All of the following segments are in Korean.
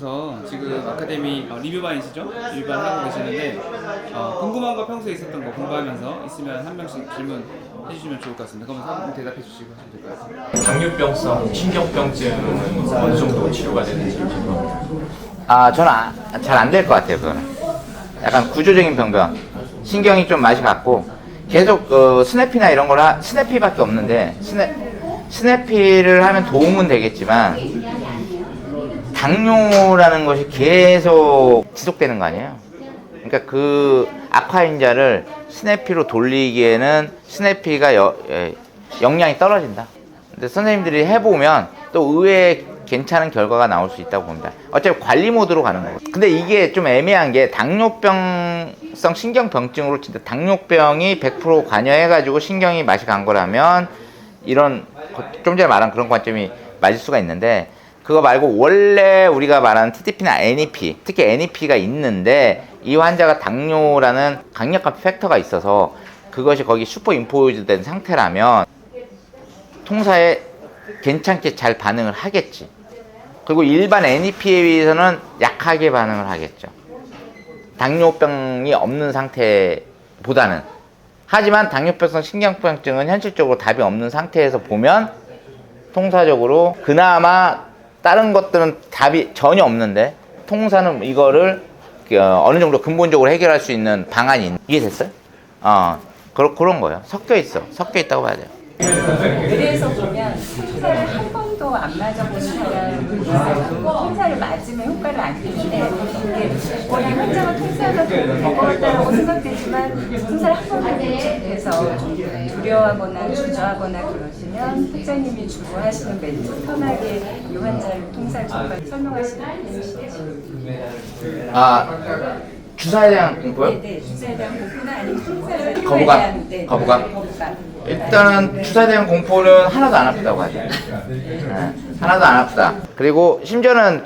앞서서 지금 아카데미 리뷰반이시죠? 리뷰반 하고 계시는데 궁금한 거 평소에 있었던 거 공부하면서 있으면 한 명씩 질문 해주시면 좋을 것 같습니다. 그러면 선생님 대답해 주시고 하시면 될 것 같아요. 당뇨병성 신경병증은 어느 정도 치료가 되는지 궁금합니다. 저는 잘 안 될 것 같아요. 그거는 약간 구조적인 병변, 신경이 좀 맛이 갔고 계속 스냅이나 이런 걸 스냅피밖에 없는데 스냅피를 하면 도움은 되겠지만 당뇨라는 것이 계속 지속되는 거 아니에요? 그러니까 그 악화 인자를 스냅피로 돌리기에는 스냅피가 영향이 떨어진다. 근데 선생님들이 해보면 또 의외의 괜찮은 결과가 나올 수 있다고 봅니다. 어차피 관리 모드로 가는 거고. 근데 이게 좀 애매한 게 당뇨병성 신경병증으로 진짜 당뇨병이 100% 관여해가지고 신경이 맛이 간 거라면 이런 좀 전에 말한 그런 관점이 맞을 수가 있는데 그거 말고 원래 우리가 말하는 TDP나 NEP, 특히 NEP가 있는데 이 환자가 당뇨라는 강력한 팩터가 있어서 그것이 거기 슈퍼 임포즈 된 상태라면 통사에 괜찮게 잘 반응을 하겠지. 그리고 일반 NEP에 비해서는 약하게 반응을 하겠죠. 당뇨병이 없는 상태보다는. 하지만 당뇨병성 신경병증은 현실적으로 답이 없는 상태에서 보면 통사적으로 그나마 다른 것들은 답이 전혀 없는데 통사는 이거를 어느 정도 근본적으로 해결할 수 있는 방안이 이해됐어요? 그런 거예요. 섞여 있다고 봐야 돼요. 의뢰에서 보면 통사를 한 번도 안 맞아보는 사람이 있어요. 통사를 맞으면 효과를 안 주는데 이게 이 환자가 통사가 버거웠다고 생각되지만 통사를 한 번도 못 해서 두려워하거나 주저하거나 그러시면 학자님이 주로 하시는 멘트 편하게 이 환자를 통사를 정말 설명하시는 편이시죠. 주사에 대한 공부요? 네, 주사에 대한 공부는 아니면 통사를 거부감? 네, 거부감? 일단은 주사에 대한 공포는 하나도 안 아프다고 하죠. 하나도 안 아프다. 그리고 심지어는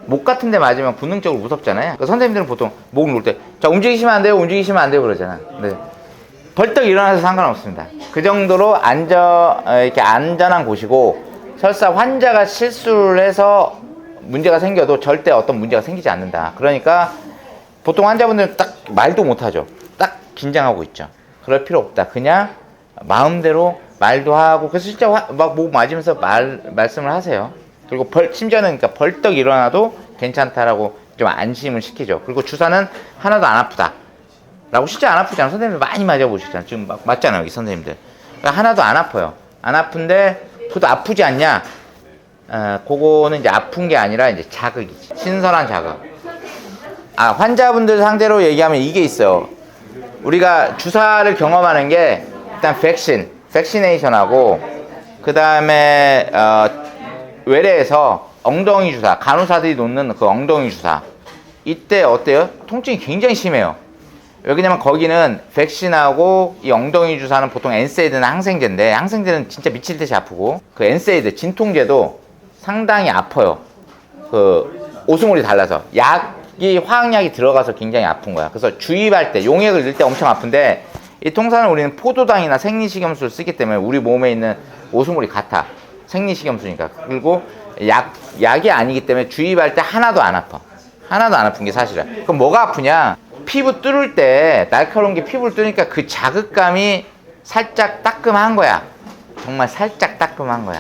목 같은 데 맞으면 본능적으로 무섭잖아요. 그러니까 선생님들은 보통 목 누를 때, 자, 움직이시면 안 돼요, 그러잖아. 네. 벌떡 일어나서 상관없습니다. 그 정도로 이렇게 안전한 곳이고, 설사 환자가 실수를 해서 문제가 생겨도 절대 어떤 문제가 생기지 않는다. 그러니까 보통 환자분들은 딱 말도 못하죠. 딱 긴장하고 있죠. 그럴 필요 없다. 그냥 마음대로 말도 하고, 그래서 실제 막 목 맞으면서 말씀을 하세요. 그리고 심지어는 그러니까 벌떡 일어나도 괜찮다라고 좀 안심을 시키죠. 그리고 주사는 하나도 안 아프다. 라고 실제 안 아프잖아요. 선생님들 많이 맞아보시잖아요. 지금 막 맞잖아요, 여기 선생님들. 그러니까 하나도 안 아파요. 안 아픈데, 그것도 아프지 않냐? 그거는 이제 아픈 게 아니라 이제 자극이지. 신선한 자극. 환자분들 상대로 얘기하면 이게 있어요. 우리가 주사를 경험하는 게 일단 백시네이션하고 그 다음에 외래에서 엉덩이 주사, 간호사들이 놓는 그 엉덩이 주사. 이때 어때요? 통증이 굉장히 심해요. 왜냐면 거기는 백신하고 이 엉덩이 주사는 보통 엔세이드나 항생제인데 항생제는 진짜 미칠 듯이 아프고 그 엔세이드, 진통제도 상당히 아파요. 그 오스몰이 달라서 약이 화학약이 들어가서 굉장히 아픈 거야. 그래서 주입할 때 용액을 넣을 때 엄청 아픈데 이 통사는 우리는 포도당이나 생리식염수를 쓰기 때문에 우리 몸에 있는 오스몰이 같아. 생리식염수니까. 그리고 약이 아니기 때문에 주입할 때 하나도 안 아파. 하나도 안 아픈 게 사실이야. 그럼 뭐가 아프냐? 피부 뚫을 때 날카로운 게 피부를 뚫으니까 그 자극감이 살짝 따끔한 거야. 정말 살짝 따끔한 거야.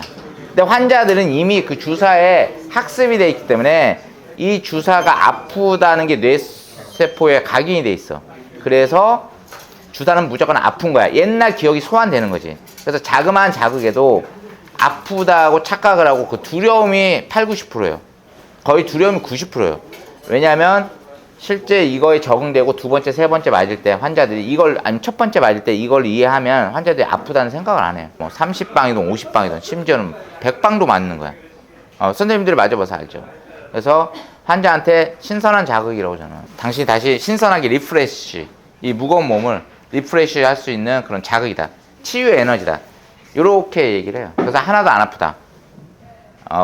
근데 환자들은 이미 그 주사에 학습이 돼 있기 때문에 이 주사가 아프다는 게 뇌세포에 각인이 돼 있어. 그래서 주사는 무조건 아픈 거야. 옛날 기억이 소환되는 거지. 그래서 자그마한 자극에도 아프다고 착각을 하고 그 두려움이 80-90%예요. 거의 두려움이 90%예요. 왜냐하면 실제 이거에 적응되고 두 번째, 세 번째 맞을 때 환자들이 아니 첫 번째 맞을 때 이걸 이해하면 환자들이 아프다는 생각을 안 해요. 뭐 30방이든 50방이든 심지어는 100방도 맞는 거야. 선생님들이 맞아봐서 알죠. 그래서 환자한테 신선한 자극이라고 저는. 당신이 다시 신선하게 리프레시, 이 무거운 몸을 리프레시 할 수 있는 그런 자극이다. 치유의 에너지다. 요렇게 얘기를 해요. 그래서 하나도 안 아프다.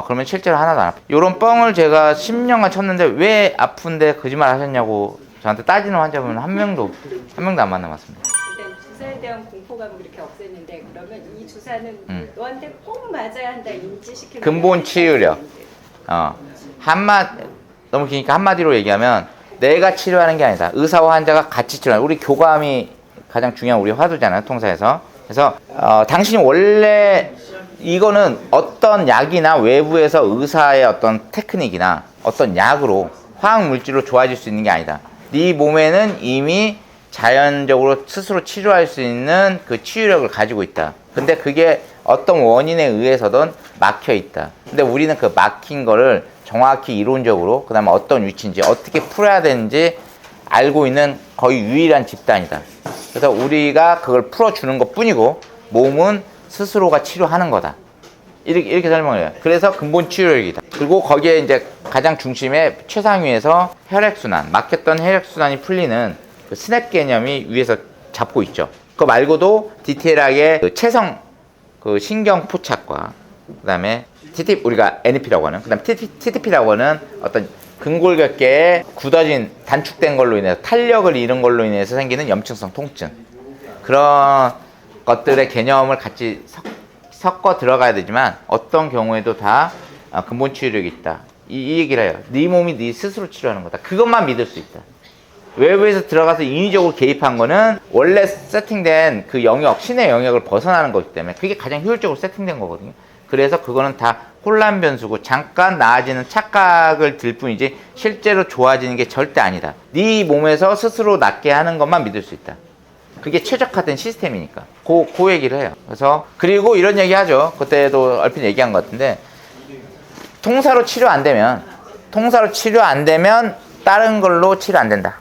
그러면 실제로 하나도 안 아파. 요런 뻥을 제가 10년간 쳤는데 왜 아픈데 거짓말 하셨냐고 저한테 따지는 환자분은 한 명도 안 만나봤습니다. 일단 주사에 대한 공포감을 그렇게 없앴는데 그러면 이 주사는 너한테 꼭 맞아야 한다 인지시키는 근본 치유력. 너무 기니까 한마디로 얘기하면 내가 치료하는 게 아니다. 의사와 환자가 같이 치료하는, 우리 교감이 가장 중요한 우리 화두잖아요, 통사에서. 그래서 당신이 원래 이거는 어떤 약이나 외부에서 의사의 어떤 테크닉이나 어떤 약으로 화학 물질로 좋아질 수 있는 게 아니다. 네 몸에는 이미 자연적으로 스스로 치료할 수 있는 그 치유력을 가지고 있다. 근데 그게 어떤 원인에 의해서든 막혀 있다. 근데 우리는 그 막힌 거를 정확히 이론적으로, 그 다음에 어떤 위치인지 어떻게 풀어야 되는지 알고 있는 거의 유일한 집단이다. 그래서 우리가 그걸 풀어주는 것 뿐이고 몸은 스스로가 치료하는 거다. 이렇게 설명을 해요. 그래서 근본 치료력이다. 그리고 거기에 이제 가장 중심에 최상위에서 혈액순환, 막혔던 혈액순환이 풀리는 그 스냅 개념이 위에서 잡고 있죠. 그거 말고도 디테일하게 그 체성, 그 신경 포착과, 그 다음에 우리가 NP라고 하는, 그 다음에 TTP라고 하는 어떤 근골격계에 굳어진, 단축된 걸로 인해서 탄력을 잃은 걸로 인해서 생기는 염증성 통증, 그런 것들의 개념을 같이 섞어 들어가야 되지만 어떤 경우에도 다 근본 치료력이 있다. 이 얘기를 해요. 네 몸이 네 스스로 치료하는 거다. 그것만 믿을 수 있다. 외부에서 들어가서 인위적으로 개입한 거는 원래 세팅된 그 영역, 신의 영역을 벗어나는 거기 때문에 그게 가장 효율적으로 세팅된 거거든요. 그래서 그거는 다 혼란 변수고 잠깐 나아지는 착각을 들 뿐이지 실제로 좋아지는 게 절대 아니다. 네 몸에서 스스로 낫게 하는 것만 믿을 수 있다. 그게 최적화된 시스템이니까. 그 얘기를 해요. 그래서 그리고 이런 얘기 하죠. 그때도 얼핏 얘기한 것 같은데, 통사로 치료 안 되면 다른 걸로 치료 안 된다.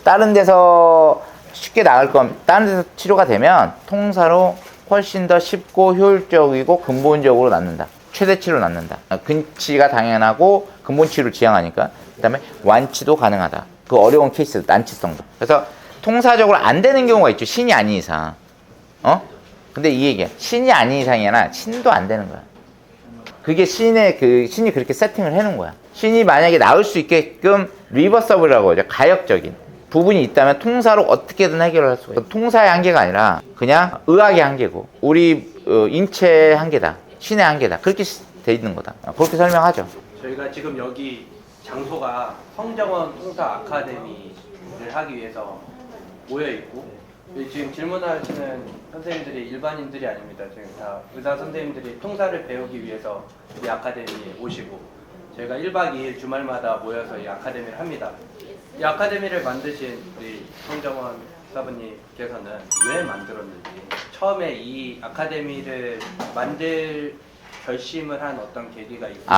다른 데서 쉽게 나을 건, 다른 데서 치료가 되면 통사로 훨씬 더 쉽고 효율적이고 근본적으로 낫는다. 최대치로 낫는다. 근치가 당연하고 근본 치료를 지향하니까. 그 다음에 완치도 가능하다. 그 어려운 케이스, 난치성도. 그래서 통사적으로 안 되는 경우가 있죠. 신이 아닌 이상. 근데 이 얘기야. 신이 아닌 이상이 아니라 신도 안 되는 거야. 그게 신이 그렇게 세팅을 해놓은 거야. 신이 만약에 나을 수 있게끔 리버서블이라고 하죠. 가역적인 부분이 있다면 통사로 어떻게든 해결을 할 수가 있어. 통사의 한계가 아니라 그냥 의학의 한계고 우리 인체의 한계다. 신의 한계다. 그렇게 돼 있는 거다. 그렇게 설명하죠. 저희가 지금 여기 장소가 성정원 통사 아카데미를 하기 위해서 모여 있고, 지금 질문하시는 선생님들이 일반인들이 아닙니다. 지금 다 의사 선생님들이 통사를 배우기 위해서 이 아카데미에 오시고, 저희가 1박 2일 주말마다 모여서 이 아카데미를 합니다. 이 아카데미를 만드신 우리 성정원 사부님께서는 왜 만들었는지, 처음에 이 아카데미를 만들 결심을 한 어떤 계기가 있고,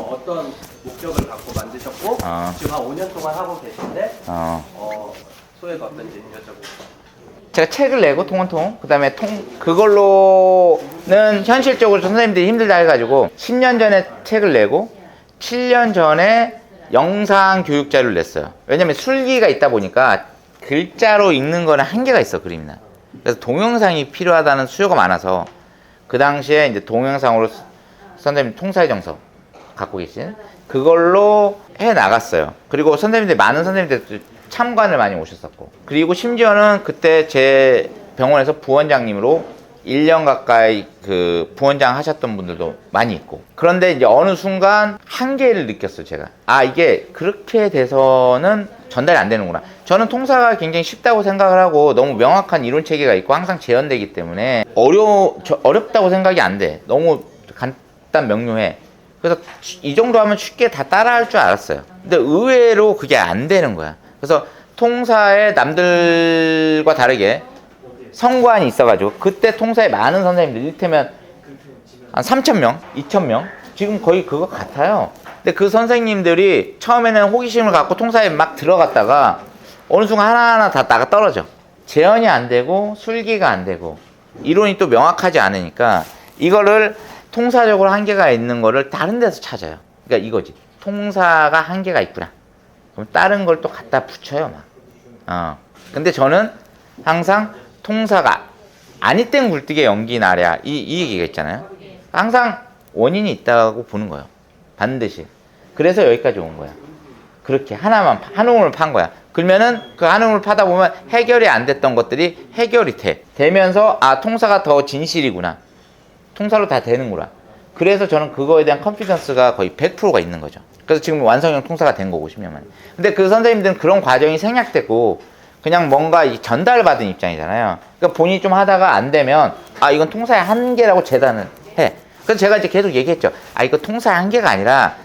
어떤 목적을 갖고 만드셨고, 지금 한 5년 동안 하고 계신데 소회가 어떤지 여쭤보고. 제가 책을 내고 통원통, 그 다음에 그걸로는 현실적으로 선생님들이 힘들다 해가지고 10년 전에 책을 내고 7년 전에 영상 교육 자료를 냈어요. 왜냐면 술기가 있다 보니까 글자로 읽는 거는 한계가 있어, 그림이나. 그래서 동영상이 필요하다는 수요가 많아서 그 당시에 이제 동영상으로 선생님 통사의 정석 갖고 계신 그걸로 해 나갔어요. 그리고 많은 선생님들 참관을 많이 오셨었고, 그리고 심지어는 그때 제 병원에서 부원장님으로 1년 가까이 그 부원장 하셨던 분들도 많이 있고, 그런데 이제 어느 순간 한계를 느꼈어요. 제가 이게 그렇게 돼서는 전달이 안 되는구나. 저는 통사가 굉장히 쉽다고 생각을 하고 너무 명확한 이론 체계가 있고 항상 재현되기 때문에 어렵다고 생각이 안 돼. 너무 간단 명료해. 그래서 이 정도 하면 쉽게 다 따라할 줄 알았어요. 근데 의외로 그게 안 되는 거야. 그래서 통사에 남들과 다르게 성관이 있어가지고, 그때 통사에 많은 선생님들, 이를테면 한 3,000명, 2,000명, 지금 거의 그거 같아요. 근데 그 선생님들이 처음에는 호기심을 갖고 통사에 막 들어갔다가 어느 순간 하나하나 다 나가 떨어져. 재현이 안 되고 술기가 안 되고 이론이 또 명확하지 않으니까 이거를 통사적으로 한계가 있는 거를 다른 데서 찾아요. 그러니까 이거지. 통사가 한계가 있구나. 그럼 다른 걸 또 갖다 붙여요, 막. 근데 저는 항상 통사가 아니 땐 굴뚝에 연기 나랴 이 얘기가 있잖아요. 항상 원인이 있다고 보는 거예요. 반드시. 그래서 여기까지 온 거야. 그렇게 한 움을 판 거야. 그러면은 그 한 움을 파다 보면 해결이 안 됐던 것들이 해결이 되면서 통사가 더 진실이구나. 통사로 다 되는구나. 그래서 저는 그거에 대한 컨피던스가 거의 100%가 있는 거죠. 그래서 지금 완성형 통사가 된 거고 10년 만에. 근데 그 선생님들은 그런 과정이 생략되고 그냥 뭔가 전달받은 입장이잖아요. 그러니까 본인이 좀 하다가 안 되면 이건 통사의 한계라고 재단을 해. 그래서 제가 이제 계속 얘기했죠. 이거 통사의 한계가 아니라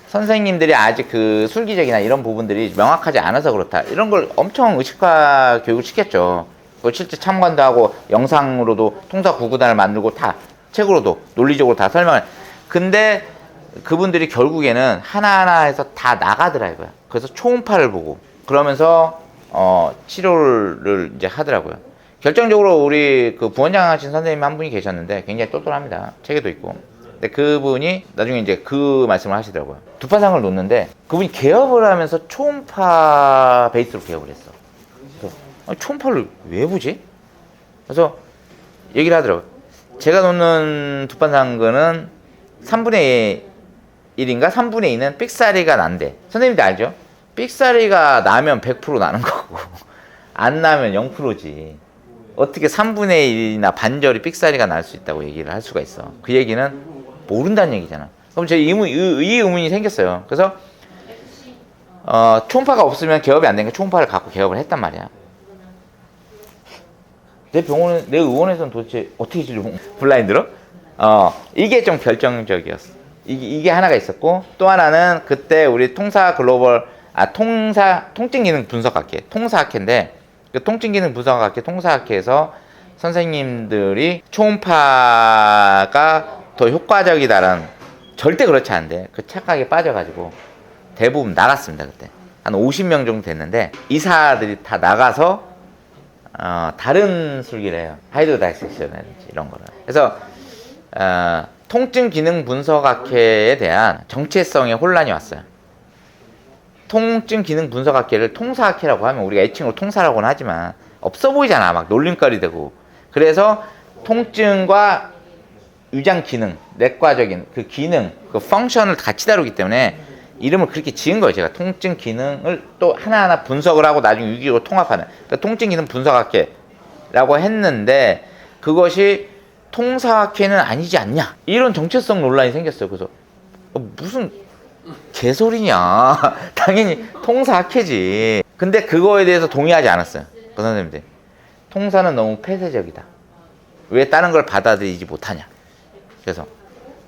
선생님들이 아직 그 술기적이나 이런 부분들이 명확하지 않아서 그렇다. 이런 걸 엄청 의식화 교육을 시켰죠. 실제 참관도 하고 영상으로도 통사 구구단을 만들고 다 책으로도 논리적으로 다 설명을. 근데 그분들이 결국에는 하나하나 해서 다 나가더라고요. 그래서 초음파를 보고 그러면서 치료를 이제 하더라고요. 결정적으로 우리 그 부원장 하신 선생님 한 분이 계셨는데 굉장히 똘똘합니다. 책에도 있고. 근데 그분이 나중에 이제 그 말씀을 하시더라고요. 두파상을 놓는데 그분이 개업을 하면서 초음파 베이스로 개업을 했어. 그래서 초음파를 왜 보지? 그래서 얘기를 하더라고요. 제가 놓는 두파상근은 3분의 1인가 3분의 2는 삑사리가 난대. 선생님들 알죠? 삑사리가 나면 100% 나는 거고 안 나면 0%지. 어떻게 3분의 1이나 반절이 삑사리가 날 수 있다고 얘기를 할 수가 있어. 그 얘기는 모른다는 얘기잖아. 그럼 제 이 의문이 생겼어요. 그래서 초음파가 없으면 개업이 안 되니까 초음파를 갖고 개업을 했단 말이야. 내 병원에, 내 의원에서는 도대체 어떻게 진료 블라인드로? 이게 좀 결정적이었어. 이게 하나가 있었고, 또 하나는 그때 우리 통사 글로벌, 통증기능 분석학회, 통사학회인데, 그 통증기능 분석학회, 통사학회에서 선생님들이 초음파가 더 효과적이다라는, 절대 그렇지 않은데, 그 착각에 빠져가지고 대부분 나갔습니다, 그때. 한 50명 정도 됐는데, 의사들이 다 나가서, 다른 술기를 해요. 하이드로 다이섹션이라든지 이런 거를. 그래서, 통증 기능 분석학회에 대한 정체성의 혼란이 왔어요. 통증 기능 분석학회를 통사학회라고 하면 우리가 애칭으로 통사라고는 하지만 없어 보이잖아. 막 놀림거리 되고. 그래서 통증과 위장 기능, 내과적인 그 기능, 그 펑션을 같이 다루기 때문에 이름을 그렇게 지은 거예요. 제가 통증 기능을 또 하나하나 분석을 하고 나중에 유기적으로 통합하는. 그러니까 통증 기능 분석학회라고 했는데 그것이 통사학회는 아니지 않냐, 이런 정체성 논란이 생겼어요. 그래서 무슨 개소리냐 당연히 통사학회지. 근데 그거에 대해서 동의하지 않았어요, 그 선생님들. 통사는 너무 폐쇄적이다, 왜 다른 걸 받아들이지 못하냐. 그래서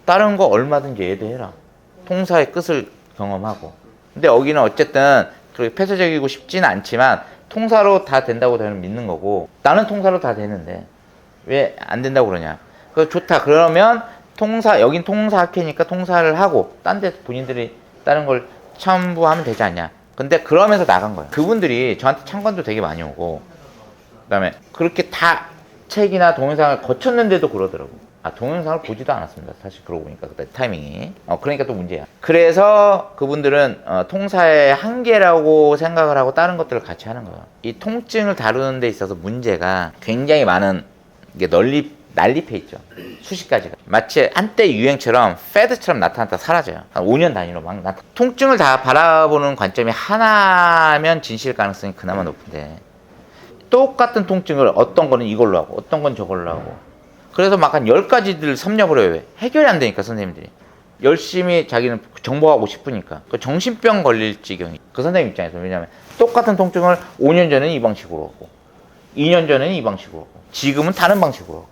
다른 거 얼마든지 예대해라, 통사의 끝을 경험하고. 근데 여기는 어쨌든 그렇게 폐쇄적이고 쉽지는 않지만 통사로 다 된다고 저는 믿는 거고, 나는 통사로 다 되는데 왜 안 된다고 그러냐. 그거 좋다. 그러면 여긴 통사학회니까 통사를 하고 딴 데 본인들이 다른 걸 첨부하면 되지 않냐. 근데 그러면서 나간 거예요. 그분들이 저한테 참관도 되게 많이 오고, 그 다음에 그렇게 다 책이나 동영상을 거쳤는데도 그러더라고. 동영상을 보지도 않았습니다, 사실. 그러고 보니까 그때 타이밍이. 그러니까 또 문제야. 그래서 그분들은 통사의 한계라고 생각을 하고 다른 것들을 같이 하는 거예요. 이 통증을 다루는 데 있어서 문제가 굉장히 많은 게 난립해 있죠. 수십 가지가. 마치 한때 유행처럼 패드처럼 나타났다 사라져요. 한 5년 단위로 막 나타나. 통증을 다 바라보는 관점이 하나면 진실 가능성이 그나마 높은데, 똑같은 통증을 어떤 거는 이걸로 하고 어떤 건 저걸로 하고, 그래서 막 한 10가지들 섭렵을 해요. 왜? 해결이 안 되니까 선생님들이. 열심히 자기는 정보하고 싶으니까. 그 정신병 걸릴 지경이. 그 선생님 입장에서. 왜냐면 똑같은 통증을 5년 전에는 이 방식으로 하고 2년 전에는 이 방식으로 하고 지금은 다른 방식으로 하고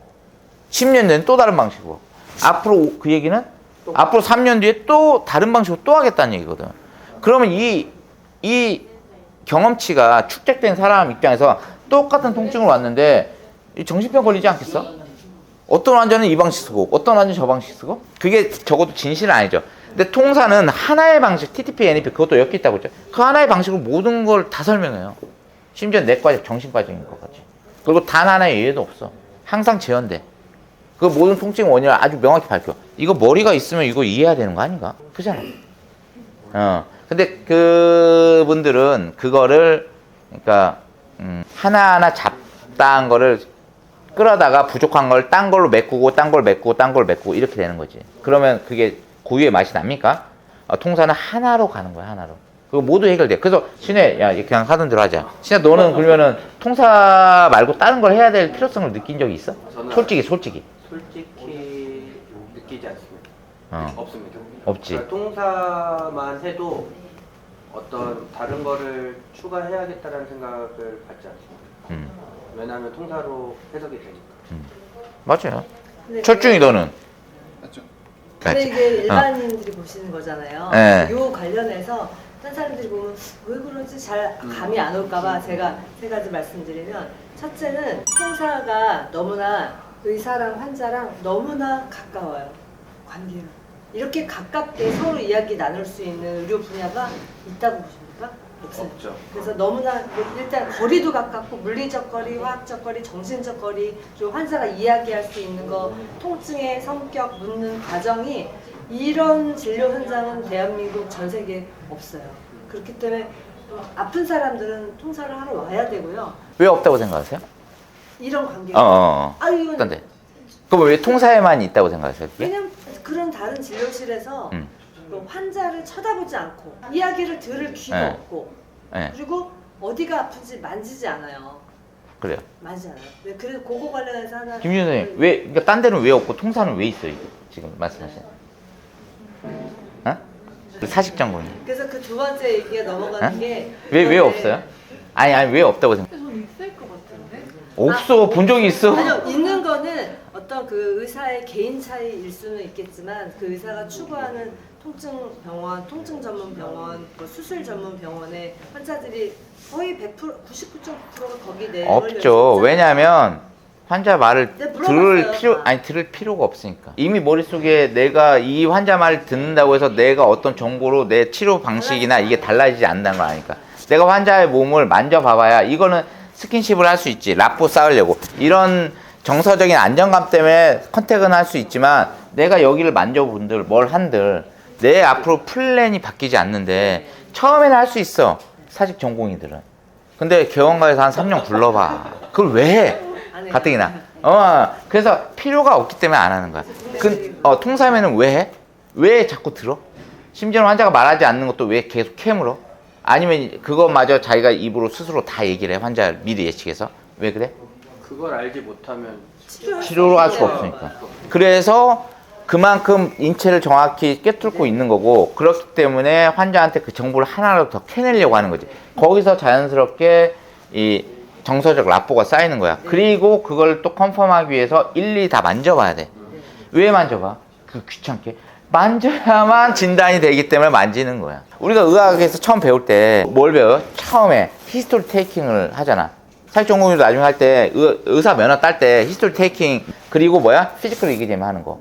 10년 전에는 또 다른 방식으로 하고, 앞으로 그 얘기는 앞으로 3년 뒤에 또 다른 방식으로 또 하겠다는 얘기거든. 그러면 이 경험치가 축적된 사람 입장에서 똑같은 통증을 왔는데 이 정신병 걸리지 않겠어? 어떤 환자는 이 방식 쓰고 어떤 환자는 저 방식 쓰고. 그게 적어도 진실은 아니죠. 근데 통사는 하나의 방식, TTP, NEP 그것도 엮여 있다고 했죠. 그 하나의 방식으로 모든 걸 다 설명해요. 심지어 내과적, 정신과적인 것까지. 그리고 단 하나의 예외도 없어. 항상 재현돼. 그 모든 통증 원인을 아주 명확히 밝혀. 이거 머리가 있으면 이거 이해해야 되는 거 아닌가? 그잖아. 근데 그분들은 그거를, 그러니까 하나하나 잡다한 거를 끌어다가 부족한 걸 딴 걸로 메꾸고 딴 걸 메꾸고 딴 걸 메꾸고 이렇게 되는 거지. 그러면 그게 고유의 맛이 납니까? 통사는 하나로 가는 거야, 하나로. 그거 모두 해결돼. 그래서 신혜, 야 그냥 하던 대로 하자. 신혜, 너는 그러면은 통사 말고 다른 걸 해야 될 필요성을 느낀 적이 있어? 저는 솔직히 솔직히 느끼지 않습니다. 없습니다. 없지. 그러니까 통사만 해도 어떤 다른 거를 추가해야겠다라는 생각을 갖지 않습니다. 왜냐하면 통사로 해석이 되니까. 맞아요. 근데 철중이 너는? 맞죠? 근데 이게 일반인들이 보시는 거잖아요. 네. 요 관련해서 딴 사람들이 보면 왜 그런지 잘 감이 안 올까봐 제가 세 가지 말씀드리면, 첫째는 통사가 너무나 의사랑 환자랑 너무나 가까워요. 관계가. 이렇게 가깝게 서로 이야기 나눌 수 있는 의료 분야가 있다고 보십니까? 없어요. 없죠. 그래서 너무나 일단 거리도 가깝고, 물리적 거리, 화학적 거리, 정신적 거리, 그리고 환자가 이야기할 수 있는 거, 통증의 성격 묻는 과정이, 이런 진료 현장은 대한민국 전 세계에 없어요. 그렇기 때문에 아픈 사람들은 통사를 하러 와야 되고요. 왜 없다고 생각하세요? 이런 관계가. 아, 이건 어떤데? 그럼 왜 통사에만 있다고 생각하세요? 그게? 왜냐면 그런 다른 진료실에서 그 환자를 쳐다보지 않고 이야기를 들을 귀가 네. 없고, 네. 그리고 어디가 아픈지 만지지 않아요. 그래요. 만지지 않아요. 네, 그래서 그거 관련해서 하나. 김윤 선생님, 왜, 그러니까 딴 데는 왜 없고 통사는 왜 있어요? 지금 말씀하신. 어? 사식 전공이. 그래서 그 두 번째 얘기가 넘어가는 어? 게 왜 없어요? 아니, 왜 없다고 생각해요? 없어. 본 적이 있어. 아니요, 있는 거는 어떤 그 의사의 개인 차이일 수는 있겠지만, 그 의사가 추구하는 통증 병원, 통증 전문 병원, 뭐 수술 전문 병원에 환자들이 거의 100%, 99.9%가 거기 내몰려 없죠. 있었잖아요. 왜냐하면 환자 말을 네, 물어봤어요. 들을 필요가 없으니까. 이미 머릿속에 내가 이 환자 말을 듣는다고 해서 내가 어떤 정보로 내 치료 방식이나 이게 달라지지 않는다는 걸 아니까. 내가 환자의 몸을 만져봐봐야 이거는 스킨십을 할 수 있지. 라포 쌓으려고. 이런 정서적인 안정감 때문에 컨택은 할 수 있지만, 내가 여기를 만져본들 뭘 한들 내 앞으로 플랜이 바뀌지 않는데, 처음에는 할 수 있어. 사직 전공의들은. 근데 개원가에서 한 3년 굴러봐. 그걸 왜 해? 가뜩이나. 그래서 필요가 없기 때문에 안 하는 거야. 통사면은 왜 해? 왜 자꾸 들어? 심지어는 환자가 말하지 않는 것도 왜 계속 캐물어? 아니면 그것마저 자기가 입으로 스스로 다 얘기를 해, 환자를 미리 예측해서. 왜 그래? 그걸 알지 못하면 치료를 할 수가 없으니까. 그래서 그만큼 인체를 정확히 꿰뚫고 있는 거고, 그렇기 때문에 환자한테 그 정보를 하나라도 더 캐내려고 하는 거지. 거기서 자연스럽게 이 정서적 라포가 쌓이는 거야. 그리고 그걸 또 컨펌하기 위해서 일일이 다 만져봐야 돼. 왜 만져봐? 그 귀찮게. 만져야만 진단이 되기 때문에 만지는 거야. 우리가 의학에서 처음 배울 때 뭘 배워요? 처음에 히스토리 테이킹을 하잖아. 사직 전공의도 나중에 할 때 의사 면허 딸 때 히스토리 테이킹, 그리고 피지컬 이기잼 하는 거.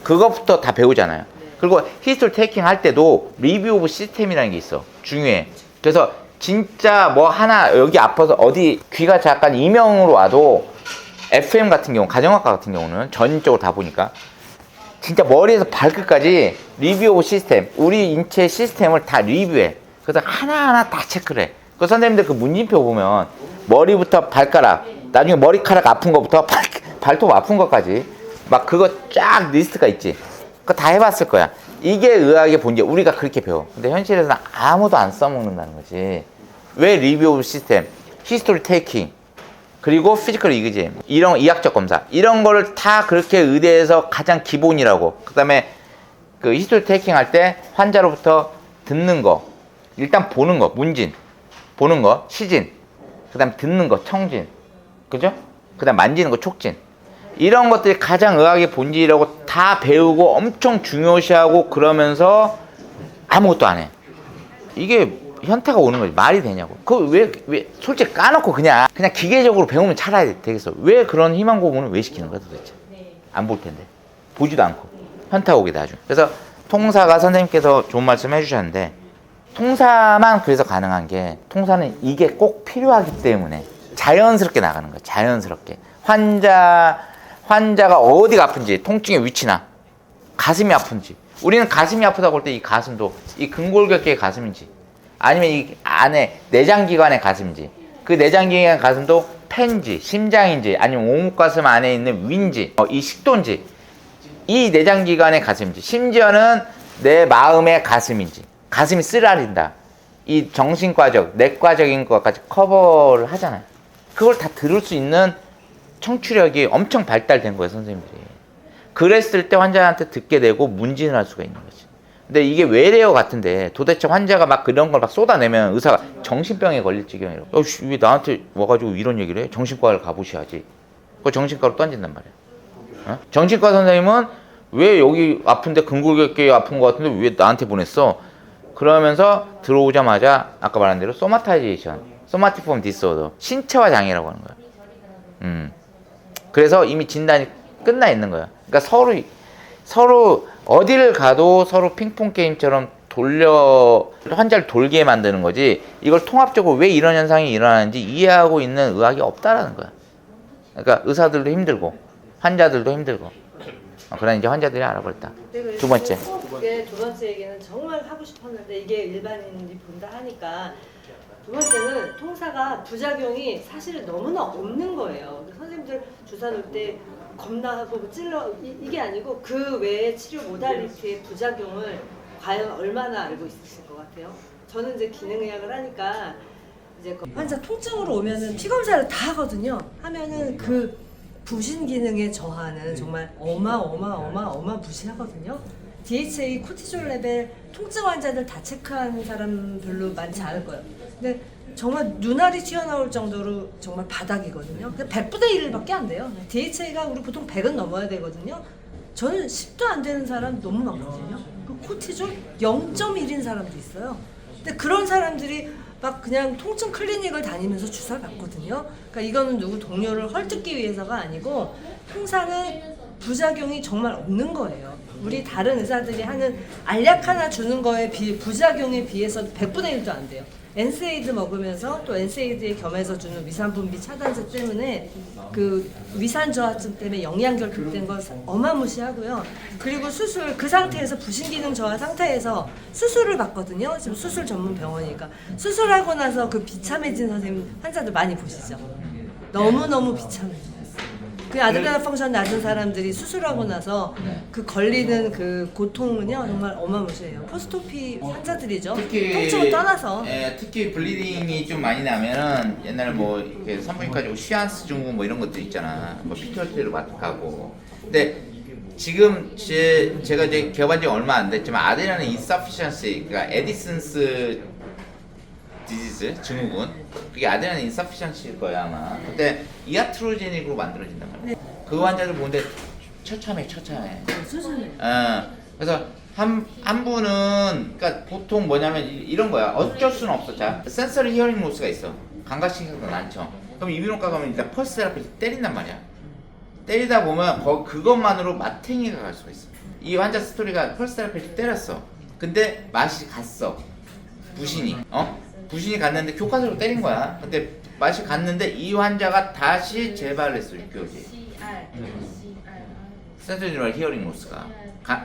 그것부터 다 배우잖아요. 그리고 히스토리 테이킹 할 때도 리뷰 오브 시스템이라는 게 있어. 중요해. 그래서 진짜 하나 여기 아파서 어디 귀가 잠깐 이명으로 와도, FM 같은 경우, 가정학과 같은 경우는 전적으로 다 보니까 진짜 머리에서 발끝까지 리뷰 오브 시스템, 우리 인체 시스템을 다 리뷰해. 그래서 하나하나 다 체크를 해. 그 선생님들 그 문진표 보면 머리부터 발가락, 나중에 머리카락 아픈 거부터 발톱 아픈 것까지 막 그거 쫙 리스트가 있지. 그거 다 해봤을 거야. 이게 의학의 본질. 우리가 그렇게 배워. 근데 현실에서는 아무도 안 써먹는다는 거지. 왜 리뷰 오브 시스템, 히스토리 테이킹, 그리고 피지컬 이그잼, 이런 이학적 검사, 이런 거를 다 그렇게 의대에서 가장 기본이라고. 그 다음에 그 히스토리 테이킹 할 때 환자로부터 듣는 거, 일단 보는 거, 문진, 보는 거, 시진, 그 다음에 듣는 거, 청진, 그죠? 그 다음 만지는 거, 촉진. 이런 것들이 가장 의학의 본질이라고 다 배우고 엄청 중요시하고, 그러면서 아무것도 안 해. 이게 현타가 오는 거지. 말이 되냐고. 왜 솔직히 까놓고 그냥 기계적으로 배우면 차라리 되겠어. 왜 그런 희망 고문을 왜 시키는 거야 도대체? 안 볼 텐데. 보지도 않고. 현타 오게 나중. 그래서 통사가, 선생님께서 좋은 말씀 해주셨는데, 통사만 그래서 가능한 게, 통사는 이게 꼭 필요하기 때문에 자연스럽게 나가는 거야. 자연스럽게. 환자가 어디가 아픈지, 통증의 위치나, 가슴이 아픈지. 우리는 가슴이 아프다고 할 때 이 가슴도 이 근골격계의 가슴인지, 아니면 이 안에 내장기관의 가슴인지, 그 내장기관 가슴도 폐인지 심장인지, 아니면 오목가슴 안에 있는 위인지, 이 식도인지, 이 내장기관의 가슴인지, 심지어는 내 마음의 가슴인지, 가슴이 쓰라린다, 이 정신과적, 내과적인 것까지 커버를 하잖아요. 그걸 다 들을 수 있는 청취력이 엄청 발달된 거예요, 선생님들이. 그랬을 때 환자한테 듣게 되고 문진을 할 수가 있는 거지. 근데 이게 외래어 같은데 도대체 환자가 막 그런 걸 막 쏟아내면 의사가 정신병에 걸릴 지경이라고. 왜 나한테 와가지고 이런 얘기를 해? 정신과를 가보셔야지. 그 정신과로 던진단 말이야. 어? 정신과 선생님은 왜 여기 아픈데 근골격계 아픈 것 같은데 왜 나한테 보냈어? 그러면서 들어오자마자 아까 말한 대로 소마타이제이션, 소마티폼 디스오더, 신체화 장애라고 하는 거야. 그래서 이미 진단이 끝나 있는 거야. 그러니까 서로 어디를 가도 서로 핑퐁 게임처럼 환자를 돌게 만드는 거지, 이걸 통합적으로 왜 이런 현상이 일어나는지 이해하고 있는 의학이 없다라는 거야. 그러니까 의사들도 힘들고 환자들도 힘들고. 그러나 이제 환자들이 알아버렸다. 두 번째. 두 번째 얘기는 정말 하고 싶었는데 이게 일반인이 본다 하니까, 두 번째는 통사가 부작용이 사실 너무나 없는 거예요. 선생님들 주사 놓을 때 겁나고 찔러 이게 아니고 그 외에 치료 모달리티의 부작용을 과연 얼마나 알고 있으실 것 같아요? 저는 이제 기능의학을 하니까 이제 환자 통증으로 오면은 피 검사를 다 하거든요. 하면은 그 부신 기능의 저하는 정말 어마무시하거든요. DHA, 코티졸 레벨 통증 환자들 다 체크하는 사람 별로 많지 않을 거예요. 근데 정말 눈알이 튀어나올 정도로 정말 바닥이거든요. 100분의 1밖에 안 돼요. DHA가 우리 보통 100은 넘어야 되거든요. 저는 10도 안 되는 사람 너무 많거든요. 그 코티졸 0.1인 사람도 있어요. 근데 그런 사람들이 막 그냥 통증 클리닉을 다니면서 주사를 받거든요. 그러니까 이거는 누구 동료를 헐뜯기 위해서가 아니고 통사는 부작용이 정말 없는 거예요. 우리 다른 의사들이 하는 알약 하나 주는 거에 부작용에 비해서 100분의 1도 안 돼요. 엔세이드 먹으면서 또 엔세이드에 겸해서 주는 위산분비 차단제 때문에 그 위산 저하증 때문에 영양결 급된 거 어마무시하고요. 그리고 수술 그 상태에서 부신 기능 저하 상태에서 수술을 받거든요. 지금 수술 전문 병원이니까 수술하고 나서 그 비참해진 선생님 환자들 많이 보시죠. 너무너무 비참해요. 그 아드레날 펑션 낮은 사람들이 수술하고 나서 그 걸리는 그 고통은요 정말 어마무시해요. 포스토피 환자들이죠. 통증을 떠나서. 특히 블리딩이 좀 많이 나면은 옛날에 뭐 이렇게 산부인과 쉬안스 증후 뭐 이런 것들 있잖아. 뭐 PTSD로 가고. 근데 지금 제가 이제 개발한 지 얼마 안 됐지만 아드레날 인서피션시, 그러니까 에디슨스 디지즈 증후군, 그게 아드레날 인서피션시일 거야 아마. 그때 이아트로제닉으로 만들어진단 말이야. 그 환자들 보는데 처참해. 그래서 한 분은, 그러니까 보통 뭐냐면 이런 거야. 어쩔 수는 없어. 자, 센서리 히어링 로스가 있어. 감각신경도 난청. 그럼 이비인후과 가면 일단 펄스 테라피 때린단 말이야. 때리다 보면 그것만으로 마탱이가 갈 수가 있어. 이 환자 스토리가 펄스 테라피 때렸어. 근데 맛이 갔어. 부신이 갔는데 교과서로 때린 거야. 근데 맛이 갔는데 이 환자가 다시 재발했어. 6개월 뒤에. 센서리 히어링 로스가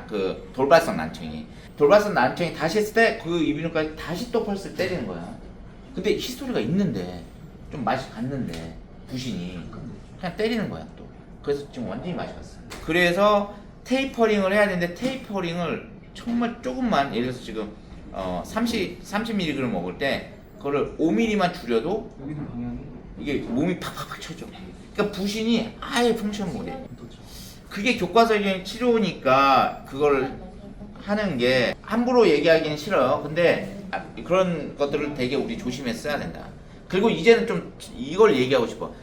그 돌발성 난청이 다시 했을 때 그 이비인후과에 다시 또 펄스를 때리는 거야. 근데 히스토리가 있는데 좀 맛이 갔는데 부신이 그냥 때리는 거야 또. 그래서 지금 완전히 맛이 갔어. 그래서 테이퍼링을 해야 되는데 테이퍼링을 정말 조금만, 예를 들어서 지금 30mg 먹을 때 그거를 5mm만 줄여도 이게 몸이 팍팍팍 쳐져. 그러니까 부신이 아예 펑션 못해. 그게 교과서적인 치료니까 그걸 하는 게 함부로 얘기하기는 싫어요. 근데 그런 것들을 되게 우리 조심했어야 된다. 그리고 이제는 좀 이걸 얘기하고 싶어.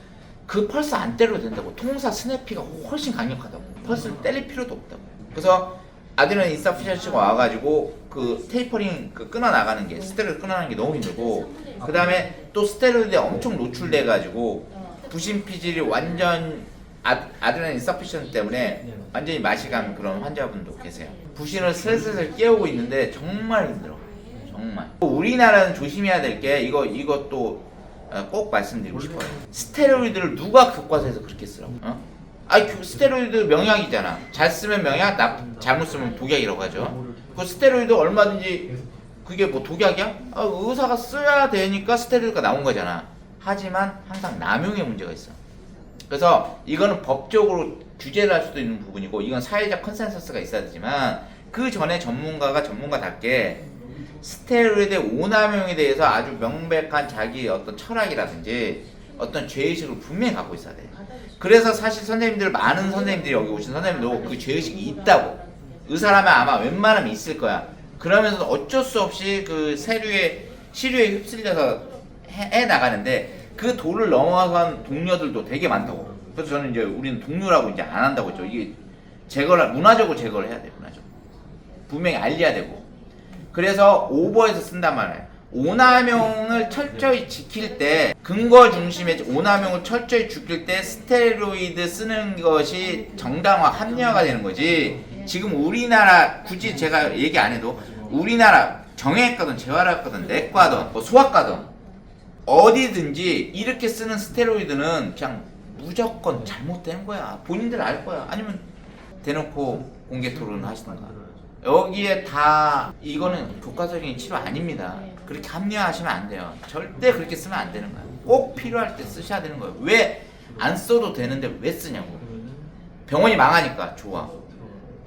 그 펄스 안 때려도 된다고. 통사 스냅피가 훨씬 강력하다고. 펄스를 때릴 필요도 없다고. 그래서 아드레날 인서피션시가 와가지고 그 테이퍼링 끊어 나가는 게, 스테로이드 끊어 나가는 게 너무 힘들고, 그 다음에 또 스테로이드에 엄청 노출돼가지고 부신 피질이 완전 아드레날 인서피션 때문에 완전히 맛이 간 그런 환자분도 계세요. 부신을 슬슬 깨우고 있는데 정말 힘들어. 정말. 우리나라는 조심해야 될 게 이것도 꼭 말씀드리고 싶어요. 스테로이드를 누가 교과서에서 그렇게 쓰라고? 스테로이드 명약이잖아. 잘 쓰면 명약, 잘못 쓰면 독약이라고 하죠. 그 스테로이드 얼마든지 그게 뭐 독약이야? 의사가 써야 되니까 스테로이드가 나온 거잖아. 하지만 항상 남용의 문제가 있어. 그래서 이거는 법적으로 규제를 할 수도 있는 부분이고, 이건 사회적 컨센서스가 있어야 되지만, 그 전에 전문가가 전문가답게 스테로이드의 오남용에 대해서 아주 명백한 자기 어떤 철학이라든지 어떤 죄의식을 분명히 갖고 있어야 돼. 그래서 사실 많은 선생님들이 여기 오신 선생님도 그 죄의식이 있다고. 의사라면 아마 웬만하면 있을 거야. 그러면서 어쩔 수 없이 그 시류에 휩쓸려서 해 나가는데 그 도를 넘어간 동료들도 되게 많다고. 그래서 저는 이제 우리는 동료라고 이제 안 한다고 했죠. 이게 문화적으로 제거를 해야 돼, 문화적으로. 분명히 알려야 되고. 그래서 오버해서 쓴단 말이에요. 오남용을 철저히 지킬 때, 근거 중심의 오남용을 철저히 지킬 때 스테로이드 쓰는 것이 정당화, 합리화가 되는 거지. 지금 우리나라, 굳이 제가 얘기 안 해도, 우리나라 정형외과든 재활학과든 내과든 뭐 소아과든 어디든지 이렇게 쓰는 스테로이드는 그냥 무조건 잘못된 거야. 본인들 알 거야. 아니면 대놓고 공개 토론을 하시던가. 여기에 다 이거는 교과서적인 치료 아닙니다. 그렇게 합리화하시면 안 돼요. 절대 그렇게 쓰면 안 되는 거야. 꼭 필요할 때 쓰셔야 되는 거예요. 왜 안 써도 되는데 왜 쓰냐고. 병원이 망하니까 좋아.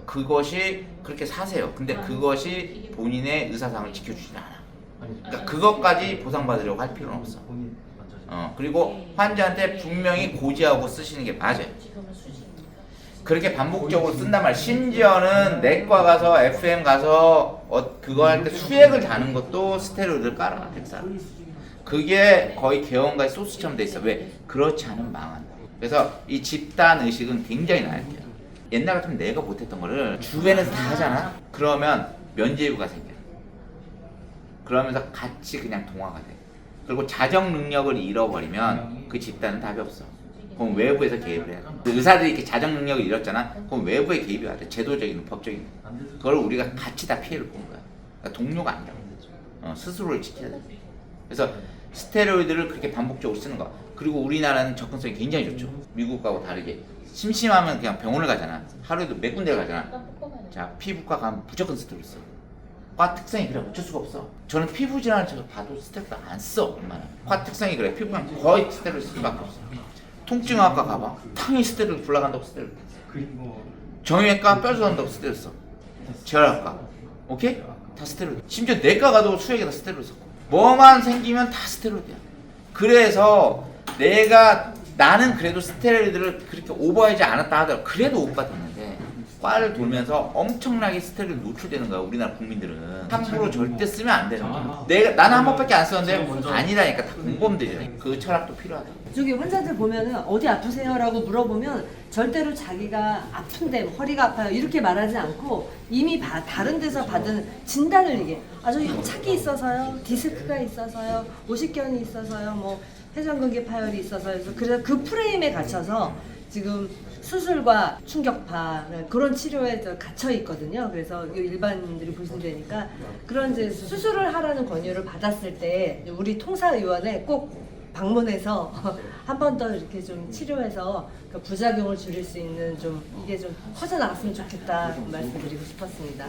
그것이 그렇게 사세요. 근데 그것이 본인의 의사상을 지켜주지 않아. 그러니까 그것까지 보상받으려고 할 필요는 없어. 그리고 환자한테 분명히 고지하고 쓰시는 게 맞아요. 그렇게 반복적으로 쓴단 말이야. 심지어는 내과 가서 FM 가서 그거 할 때 수액을 다는 것도 스테로이드를 깔아. 그게 거의 개원과의 소스처럼 돼 있어. 왜? 그렇지 않으면 망한다. 그래서 이 집단 의식은 굉장히 나약해요. 옛날 같으면 내가 못했던 거를 주변에서 다 하잖아. 그러면 면죄부가 생겨. 그러면서 같이 그냥 동화가 돼. 그리고 자정 능력을 잃어버리면 그 집단은 답이 없어. 그럼 외부에서 개입을 해야 돼. 의사들이 이렇게 자정 능력을 잃었잖아. 그럼 외부에 개입이 와야 돼. 제도적인, 법적인. 그걸 우리가 같이 다 피해를 보는 거야. 그러니까 동료가 아니라. 스스로를 지켜야 돼. 그래서 스테로이드를 그렇게 반복적으로 쓰는 거야. 그리고 우리나라는 접근성이 굉장히 좋죠. 미국하고 다르게. 심심하면 그냥 병원을 가잖아. 하루에도 몇 군데 가잖아. 자, 피부과 가면 무조건 스테로이드 써. 과 특성이 그래. 어쩔 수가 없어. 저는 피부 질환을 제가 봐도 스테로이드 안 써. 얼마나. 과 특성이 그래. 피부는 거의 스테로이드 쓸 수밖에 없어. 통증학과 가봐. 탕이 스테로이드 불나간다고 스테로이드. 정형외과 뼈 좋아한다고 스테로이드 써. 재활학과. 오케이? 다 스테로이드. 심지어 내과 가도 수액에다 스테로이드 써. 뭐만 생기면 다 스테로이드야. 그래서 나는 그래도 스테로이드를 그렇게 오버하지 않았다 하더라도 그래도 오버가 됐는데 과를 돌면서 엄청나게 스테로이드 노출되는 거야. 우리나라 국민들은 함부로 절대 쓰면 안 되는 거야. 나는 한 번밖에 안 썼는데 아니라니까. 다 공범들이야. 그 철학도 필요하다. 저기 환자들 보면은 어디 아프세요? 라고 물어보면 절대로 자기가 아픈데 허리가 아파요 이렇게 말하지 않고 이미 다른 데서 받은 진단을 얘기해. 저 협착이 있어서요, 디스크가 있어서요, 오십견이 있어서요, 뭐 회전근개 파열이 있어서요. 그래서 그 프레임에 갇혀서 지금 수술과 충격파 그런 치료에 갇혀 있거든요. 그래서 일반인들이 보신다니까 그런 이제 수술을 하라는 권유를 받았을 때 우리 통사의원에 꼭 방문해서 한 번 더 이렇게 좀 치료해서 그 부작용을 줄일 수 있는 좀 이게 좀 커져나갔으면 좋겠다 말씀드리고 싶었습니다.